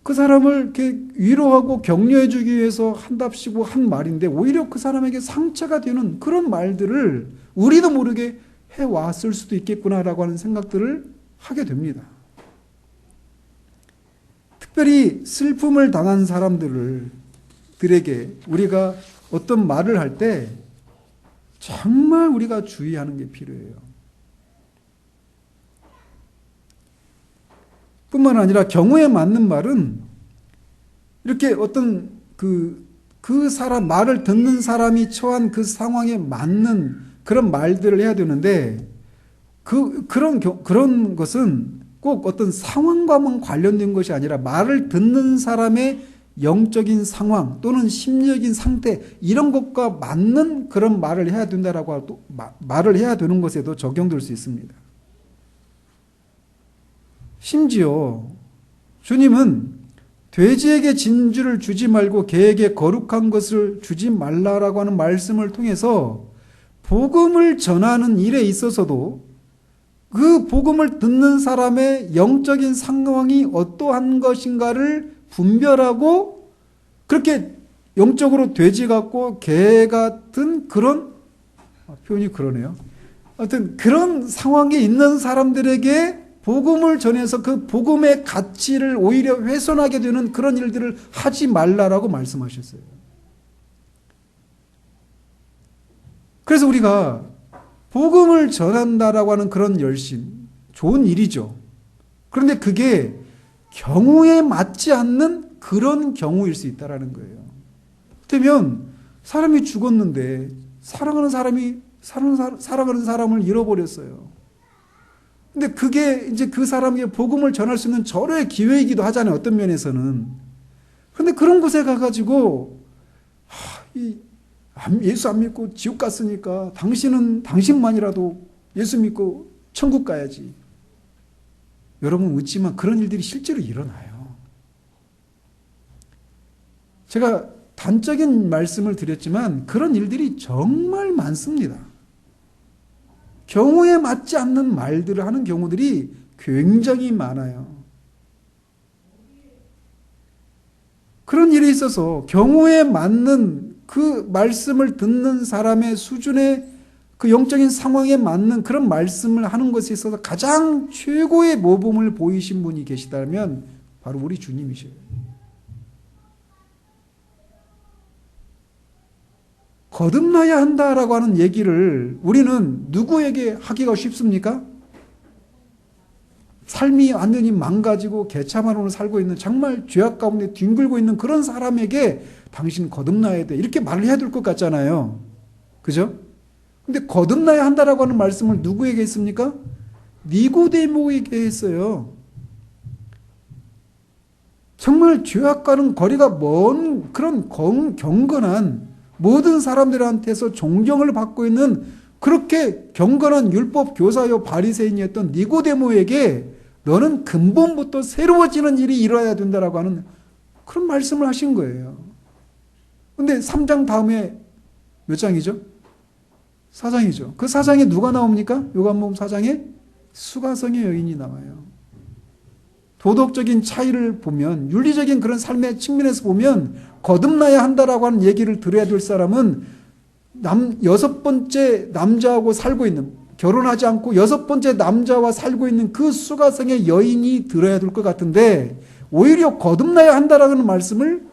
그 사람을 이렇게 위로하고 격려해 주기 위해서 한답시고 한 말인데 오히려 그 사람에게 상처가 되는 그런 말들을 우리도 모르게 해왔을 수도 있겠구나라고 하는 생각들을 하게 됩니다. 특별히 슬픔을 당한 사람들에게 우리가 어떤 말을 할 때 정말 우리가 주의하는 게 필요해요. 뿐만 아니라 경우에 맞는 말은 이렇게 어떤 그 사람, 말을 듣는 사람이 처한 그 상황에 맞는 그런 말들을 해야 되는데 그런 것은 꼭 어떤 상황과만 관련된 것이 아니라 말을 듣는 사람의 영적인 상황 또는 심리적인 상태 이런 것과 맞는 그런 말을 해야 된다라고 말을 해야 되는 것에도 적용될 수 있습니다. 심지어 주님은 돼지에게 진주를 주지 말고 개에게 거룩한 것을 주지 말라라고 하는 말씀을 통해서 복음을 전하는 일에 있어서도 그 복음을 듣는 사람의 영적인 상황이 어떠한 것인가를 분별하고 그렇게 영적으로 돼지 같고 개 같은 그런 표현이 그러네요. 하여튼 그런 상황에 있는 사람들에게 복음을 전해서 그 복음의 가치를 오히려 훼손하게 되는 그런 일들을 하지 말라라고 말씀하셨어요. 그래서 우리가 복음을 전한다라고 하는 그런 열심, 좋은 일이죠. 그런데 그게 경우에 맞지 않는 그런 경우일 수 있다라는 거예요. 그렇다면 사람이 죽었는데 사랑하는 사람을 잃어버렸어요. 근데 그게 이제 그 사람에게 복음을 전할 수 있는 절호의 기회이기도 하잖아요. 어떤 면에서는. 그런데 그런 곳에 가가지고 예수 안 믿고 지옥 갔으니까 당신만이라도 예수 믿고 천국 가야지. 여러분 웃지만 그런 일들이 실제로 일어나요. 제가 단적인 말씀을 드렸지만 그런 일들이 정말 많습니다. 경우에 맞지 않는 말들을 하는 경우들이 굉장히 많아요. 그런 일에 있어서 경우에 맞는 그 말씀을 듣는 사람의 수준의 그 영적인 상황에 맞는 그런 말씀을 하는 것에 있어서 가장 최고의 모범을 보이신 분이 계시다면 바로 우리 주님이셔요. 거듭나야 한다라고 하는 얘기를 우리는 누구에게 하기가 쉽습니까? 삶이 완전히 망가지고 개차반으로 살고 있는 정말 죄악 가운데 뒹굴고 있는 그런 사람에게 당신 거듭나야 돼 이렇게 말을 해야 될 것 같잖아요. 그죠? 근데 거듭나야 한다라고 하는 말씀을 누구에게 했습니까? 니고데모에게 했어요. 정말 죄악과는 거리가 먼 그런 경건한 모든 사람들한테서 존경을 받고 있는 그렇게 경건한 율법 교사요 바리새인이었던 니고데모에게 너는 근본부터 새로워지는 일이 일어나야 된다라고 하는 그런 말씀을 하신 거예요. 근데 3장 다음에 몇 장이죠? 4장이죠. 그 4장에 누가 나옵니까? 요한복음 4장에 수가성의 여인이 나와요. 도덕적인 차이를 보면 윤리적인 그런 삶의 측면에서 보면 거듭나야 한다라고 하는 얘기를 들어야 될 사람은 6번째 남자하고 살고 있는 결혼하지 않고 6번째 남자와 살고 있는 그 수가성의 여인이 들어야 될 것 같은데 오히려 거듭나야 한다라는 말씀을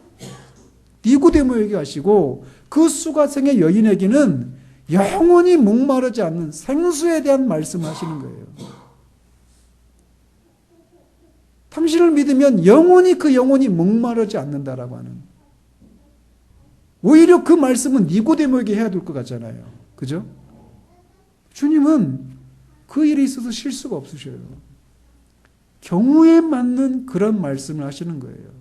니고데모에게 하시고 그 수가성의 여인에게는 영원히 목마르지 않는 생수에 대한 말씀을 하시는 거예요. 당신을 믿으면 영원히 그 영혼이 목마르지 않는다라고 하는. 오히려 그 말씀은 니고데모에게 해야 될 것 같잖아요. 그죠? 주님은 그 일에 있어서 실수가 없으셔요. 경우에 맞는 그런 말씀을 하시는 거예요.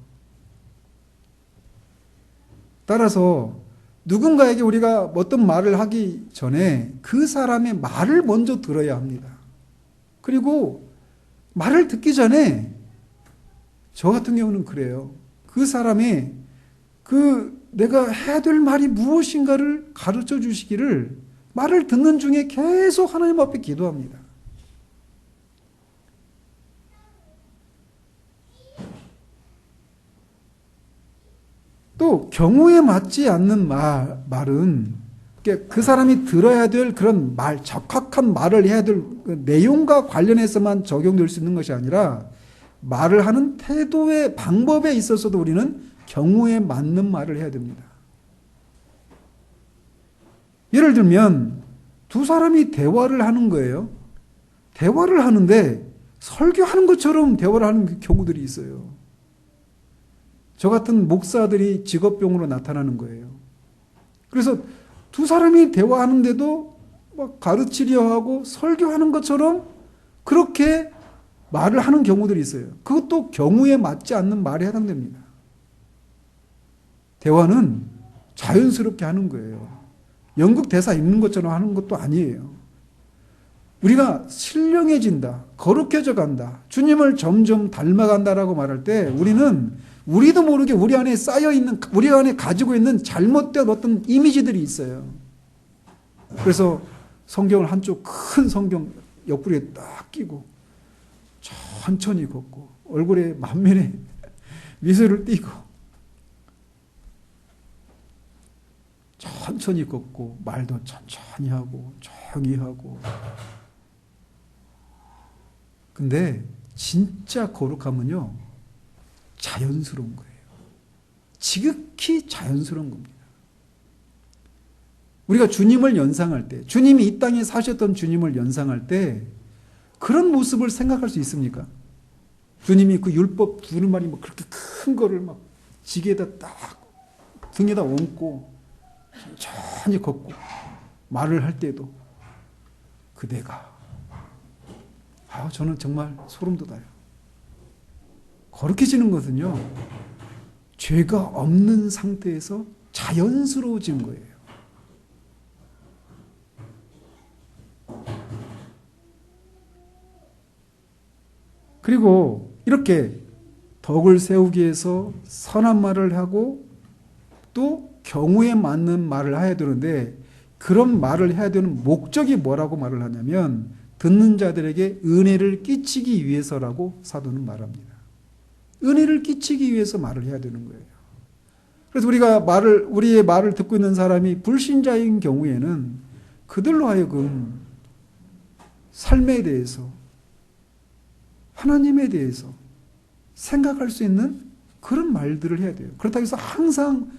따라서 누군가에게 우리가 어떤 말을 하기 전에 그 사람의 말을 먼저 들어야 합니다. 그리고 말을 듣기 전에 저 같은 경우는 그래요. 그 사람이 내가 해야 될 말이 무엇인가를 가르쳐 주시기를 말을 듣는 중에 계속 하나님 앞에 기도합니다. 또 경우에 맞지 않는 말은 그 사람이 들어야 될 그런 말, 적확한 말을 해야 될 내용과 관련해서만 적용될 수 있는 것이 아니라 말을 하는 태도의 방법에 있어서도 우리는 경우에 맞는 말을 해야 됩니다. 예를 들면 두 사람이 대화를 하는 거예요. 대화를 하는데 설교하는 것처럼 대화를 하는 경우들이 있어요. 저 같은 목사들이 직업병으로 나타나는 거예요. 그래서 두 사람이 대화하는데도 막 가르치려 하고 설교하는 것처럼 그렇게 말을 하는 경우들이 있어요. 그것도 경우에 맞지 않는 말에 해당됩니다. 대화는 자연스럽게 하는 거예요. 연극 대사 읽는 것처럼 하는 것도 아니에요. 우리가 신령해진다, 거룩해져 간다, 주님을 점점 닮아간다라고 말할 때 우리는 우리도 모르게 우리 안에 쌓여있는, 우리 안에 가지고 있는 잘못된 어떤 이미지들이 있어요. 그래서 성경을 한쪽 큰 성경 옆구리에 딱 끼고 천천히 걷고 얼굴에 만면에 미소를 띠고 천천히 걷고 말도 천천히 하고 조용히 하고. 근데 진짜 거룩함은요 자연스러운 거예요. 지극히 자연스러운 겁니다. 우리가 주님을 연상할 때, 주님이 이 땅에 사셨던 주님을 연상할 때 그런 모습을 생각할 수 있습니까? 주님이 그 율법 두루마리 막 그렇게 큰 거를 막 지게에다 딱 등에다 얹고 천천히 걷고 말을 할 때도 그대가 저는 정말 소름 돋아요. 거룩해지는 것은요 죄가 없는 상태에서 자연스러워지는 거예요. 그리고 이렇게 덕을 세우기 위해서 선한 말을 하고 또 경우에 맞는 말을 해야 되는데 그런 말을 해야 되는 목적이 뭐라고 말을 하냐면 듣는 자들에게 은혜를 끼치기 위해서라고 사도는 말합니다. 은혜를 끼치기 위해서 말을 해야 되는 거예요. 그래서 우리의 말을 듣고 있는 사람이 불신자인 경우에는 그들로 하여금 삶에 대해서 하나님에 대해서 생각할 수 있는 그런 말들을 해야 돼요. 그렇다고 해서 항상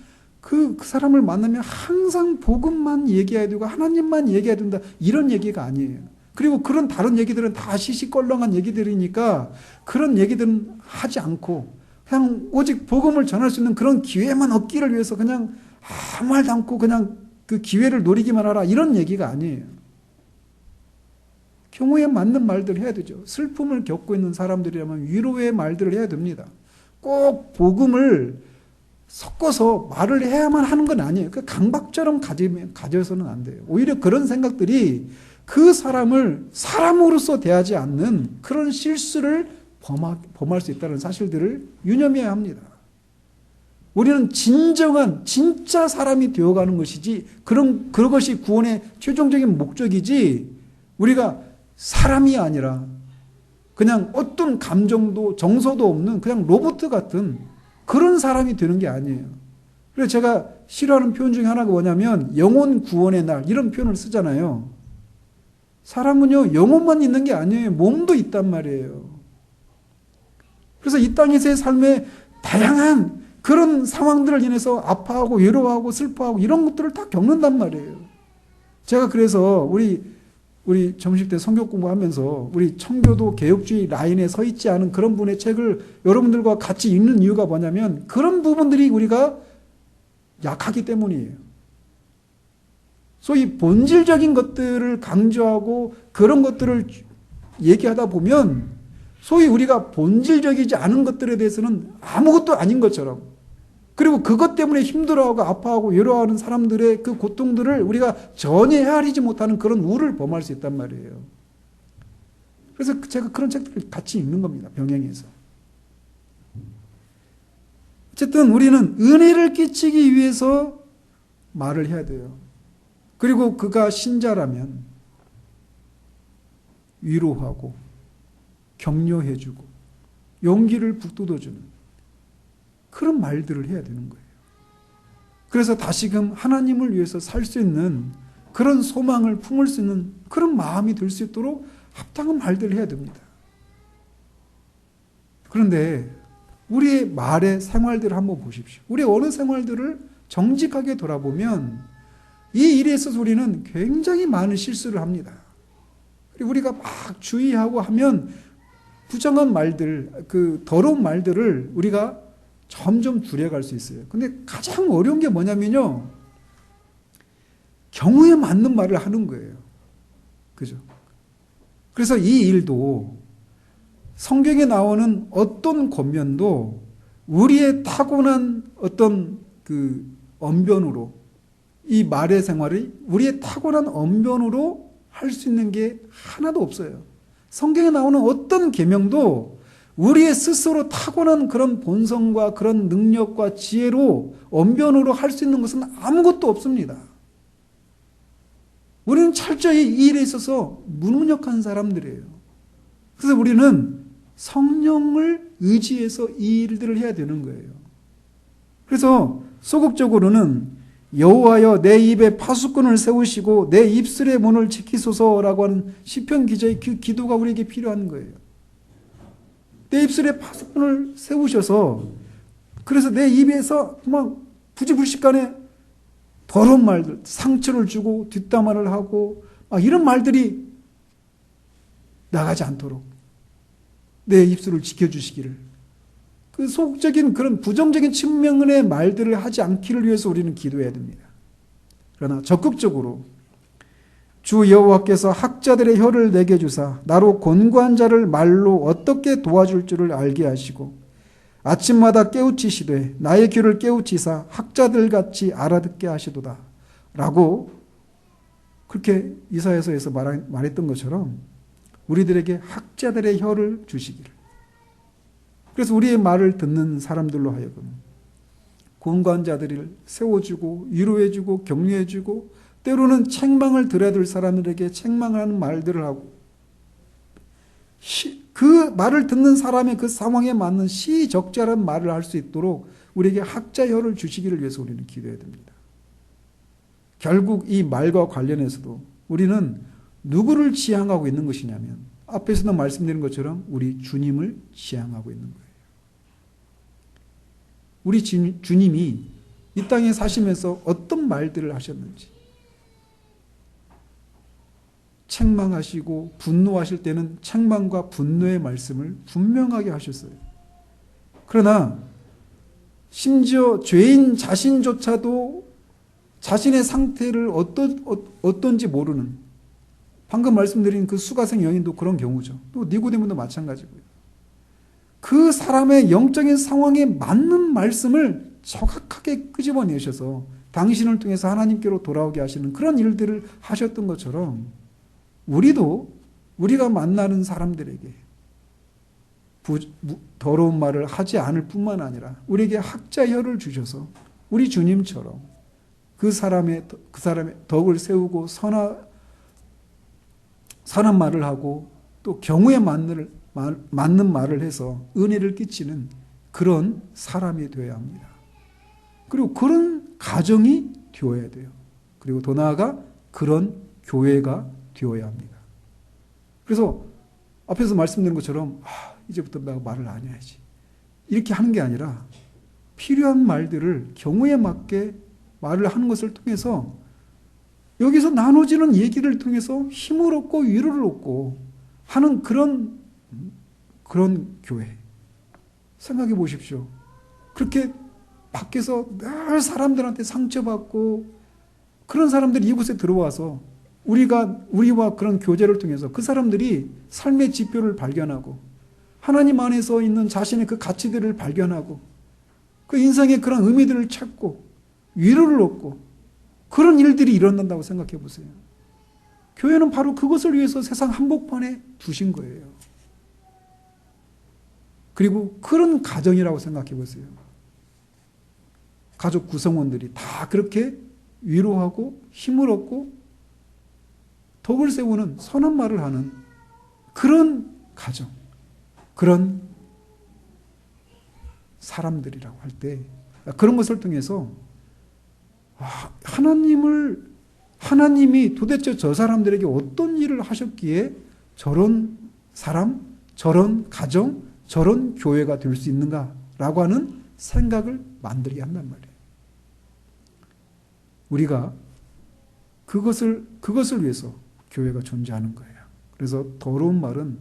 그 사람을 만나면 항상 복음만 얘기해야 되고 하나님만 얘기해야 된다 이런 얘기가 아니에요. 그리고 그런 다른 얘기들은 다 시시껄렁한 얘기들이니까 그런 얘기들은 하지 않고 그냥 오직 복음을 전할 수 있는 그런 기회만 얻기를 위해서 그냥 아무 말도 않고 그냥 그 기회를 노리기만 하라 이런 얘기가 아니에요. 경우에 맞는 말들을 해야 되죠. 슬픔을 겪고 있는 사람들이라면 위로의 말들을 해야 됩니다. 꼭 복음을 섞어서 말을 해야만 하는 건 아니에요. 그 강박처럼 가져서는 안 돼요. 오히려 그런 생각들이 그 사람을 사람으로서 대하지 않는 그런 실수를 범할 수 있다는 사실들을 유념해야 합니다. 우리는 진짜 사람이 되어가는 것이지, 그것이 구원의 최종적인 목적이지, 우리가 사람이 아니라 그냥 어떤 감정도 정서도 없는 그냥 로봇 같은 그런 사람이 되는 게 아니에요. 그래서 제가 싫어하는 표현 중에 하나가 뭐냐면 영혼 구원의 날 이런 표현을 쓰잖아요. 사람은요, 영혼만 있는 게 아니에요. 몸도 있단 말이에요. 그래서 이 땅에서의 삶에 다양한 그런 상황들을 인해서 아파하고 외로워하고 슬퍼하고 이런 것들을 다 겪는단 말이에요. 제가 그래서 우리 점심 때 성경 공부하면서 우리 청교도 개혁주의 라인에 서 있지 않은 그런 분의 책을 여러분들과 같이 읽는 이유가 뭐냐면 그런 부분들이 우리가 약하기 때문이에요. 소위 본질적인 것들을 강조하고 그런 것들을 얘기하다 보면 소위 우리가 본질적이지 않은 것들에 대해서는 아무것도 아닌 것처럼, 그리고 그것 때문에 힘들어하고 아파하고 외로워하는 사람들의 그 고통들을 우리가 전혀 헤아리지 못하는 그런 우를 범할 수 있단 말이에요. 그래서 제가 그런 책들을 같이 읽는 겁니다. 병행해서. 어쨌든 우리는 은혜를 끼치기 위해서 말을 해야 돼요. 그리고 그가 신자라면 위로하고 격려해주고 용기를 북돋워주는 그런 말들을 해야 되는 거예요. 그래서 다시금 하나님을 위해서 살 수 있는 그런 소망을 품을 수 있는 그런 마음이 들 수 있도록 합당한 말들을 해야 됩니다. 그런데 우리의 말의 생활들을 한번 보십시오. 우리의 어느 생활들을 정직하게 돌아보면 이 일에 있어서 우리는 굉장히 많은 실수를 합니다. 그리고 우리가 막 주의하고 하면 부정한 말들, 그 더러운 말들을 우리가 점점 줄여갈 수 있어요. 근데 가장 어려운 게 뭐냐면요, 경우에 맞는 말을 하는 거예요. 그죠? 그래서 이 일도 성경에 나오는 어떤 권면도 우리의 타고난 어떤 그 언변으로, 이 말의 생활이 우리의 타고난 언변으로 할 수 있는 게 하나도 없어요. 성경에 나오는 어떤 계명도 우리의 스스로 타고난 그런 본성과 그런 능력과 지혜로 언변으로 할 수 있는 것은 아무것도 없습니다. 우리는 철저히 이 일에 있어서 무능력한 사람들이에요. 그래서 우리는 성령을 의지해서 이 일들을 해야 되는 거예요. 그래서 소극적으로는 여호와여 내 입에 파수꾼을 세우시고 내 입술의 문을 지키소서라고 하는 시편 기자의 그 기도가 우리에게 필요한 거예요. 내 입술에 파수꾼을 세우셔서, 그래서 내 입에서 막 부지불식간에 더러운 말들, 상처를 주고 뒷담화를 하고 막 이런 말들이 나가지 않도록 내 입술을 지켜주시기를, 그 소극적인 그런 부정적인 측면의 말들을 하지 않기를 위해서 우리는 기도해야 됩니다. 그러나 적극적으로 주 여호와께서 학자들의 혀를 내게 주사 나로 곤고한 자를 말로 어떻게 도와줄 줄을 알게 하시고 아침마다 깨우치시되 나의 귀를 깨우치사 학자들같이 알아듣게 하시도다 라고 그렇게 이사야서에서 말했던 것처럼 우리들에게 학자들의 혀를 주시기를, 그래서 우리의 말을 듣는 사람들로 하여금 곤고한 자들을 세워주고 위로해주고 격려해주고 때로는 책망을 들어야 될 사람들에게 책망하는 말들을 하고 그 말을 듣는 사람의 그 상황에 맞는 시적절한 말을 할 수 있도록 우리에게 학자혀를 주시기를 위해서 우리는 기도해야 됩니다. 결국 이 말과 관련해서도 우리는 누구를 지향하고 있는 것이냐면 앞에서도 말씀드린 것처럼 우리 주님을 지향하고 있는 거예요. 우리 주님이 이 땅에 사시면서 어떤 말들을 하셨는지, 책망하시고 분노하실 때는 책망과 분노의 말씀을 분명하게 하셨어요. 그러나 심지어 죄인 자신조차도 자신의 상태를 어떤지 모르는, 방금 말씀드린 그 수가성 여인도 그런 경우죠. 또 니고데모도 마찬가지고요. 그 사람의 영적인 상황에 맞는 말씀을 정확하게 끄집어내셔서 당신을 통해서 하나님께로 돌아오게 하시는 그런 일들을 하셨던 것처럼 우리도 우리가 만나는 사람들에게 더러운 말을 하지 않을 뿐만 아니라 우리에게 학자혀를 주셔서 우리 주님처럼 그 사람의 덕을 세우고 선한 말을 하고 또 경우에 맞는 말을 해서 은혜를 끼치는 그런 사람이 되어야 합니다. 그리고 그런 가정이 되어야 돼요. 그리고 더 나아가 그런 교회가 되어야 합니다. 그래서 앞에서 말씀드린 것처럼 이제부터 내가 말을 안 해야지. 이렇게 하는 게 아니라 필요한 말들을 경우에 맞게 말을 하는 것을 통해서 여기서 나눠지는 얘기를 통해서 힘을 얻고 위로를 얻고 하는 그런 교회. 생각해 보십시오. 그렇게 밖에서 늘 사람들한테 상처받고 그런 사람들이 이곳에 들어와서 우리와 그런 교제를 통해서 그 사람들이 삶의 지표를 발견하고 하나님 안에서 있는 자신의 그 가치들을 발견하고 그 인생의 그런 의미들을 찾고 위로를 얻고 그런 일들이 일어난다고 생각해 보세요. 교회는 바로 그것을 위해서 세상 한복판에 두신 거예요. 그리고 그런 가정이라고 생각해 보세요. 가족 구성원들이 다 그렇게 위로하고 힘을 얻고 덕을 세우는 선한 말을 하는 그런 가정, 그런 사람들이라고 할 때 그런 것을 통해서 하나님이 도대체 저 사람들에게 어떤 일을 하셨기에 저런 사람, 저런 가정, 저런 교회가 될 수 있는가라고 하는 생각을 만들게 한단 말이에요. 우리가 그것을 위해서 교회가 존재하는 거예요. 그래서 더러운 말은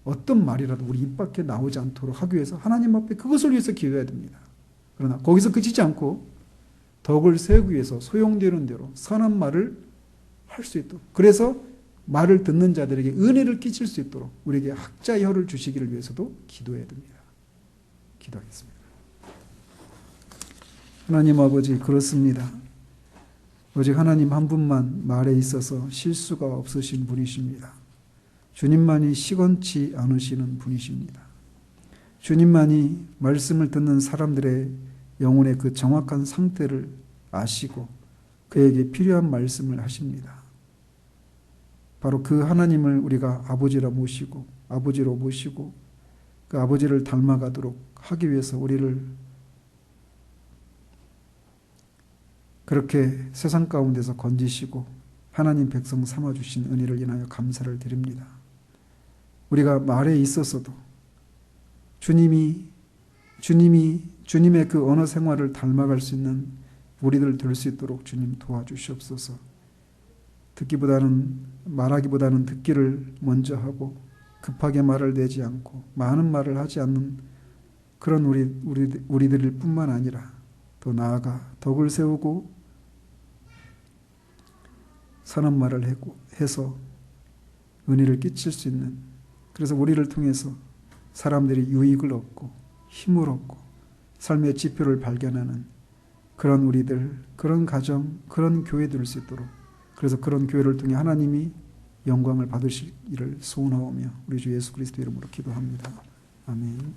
어떤 말이라도 우리 입 밖에 나오지 않도록 하기 위해서 하나님 앞에 그것을 위해서 기도해야 됩니다. 그러나 거기서 그치지 않고 덕을 세우기 위해서 소용되는 대로 선한 말을 할 수 있도록, 그래서 말을 듣는 자들에게 은혜를 끼칠 수 있도록 우리에게 학자의 혀를 주시기를 위해서도 기도해야 됩니다. 기도하겠습니다. 하나님 아버지, 그렇습니다. 오직 하나님 한 분만 말에 있어서 실수가 없으신 분이십니다. 주님만이 시건치 않으시는 분이십니다. 주님만이 말씀을 듣는 사람들의 영혼의 그 정확한 상태를 아시고 그에게 필요한 말씀을 하십니다. 바로 그 하나님을 우리가 아버지로 모시고 그 아버지를 닮아가도록 하기 위해서 우리를 그렇게 세상 가운데서 건지시고 하나님 백성 삼아주신 은혜를 인하여 감사를 드립니다. 우리가 말에 있어서도 주님의 그 언어 생활을 닮아갈 수 있는 우리들 될 수 있도록 주님 도와주시옵소서. 말하기보다는 듣기를 먼저 하고 급하게 말을 내지 않고 많은 말을 하지 않는 그런 우리들일 뿐만 아니라 더 나아가 덕을 세우고 선한 말을 해서 은혜를 끼칠 수 있는, 그래서 우리를 통해서 사람들이 유익을 얻고 힘을 얻고 삶의 지표를 발견하는 그런 우리들, 그런 가정, 그런 교회 될 수 있도록, 그래서 그런 교회를 통해 하나님이 영광을 받으시기를 소원하오며 우리 주 예수 그리스도 이름으로 기도합니다. 아멘.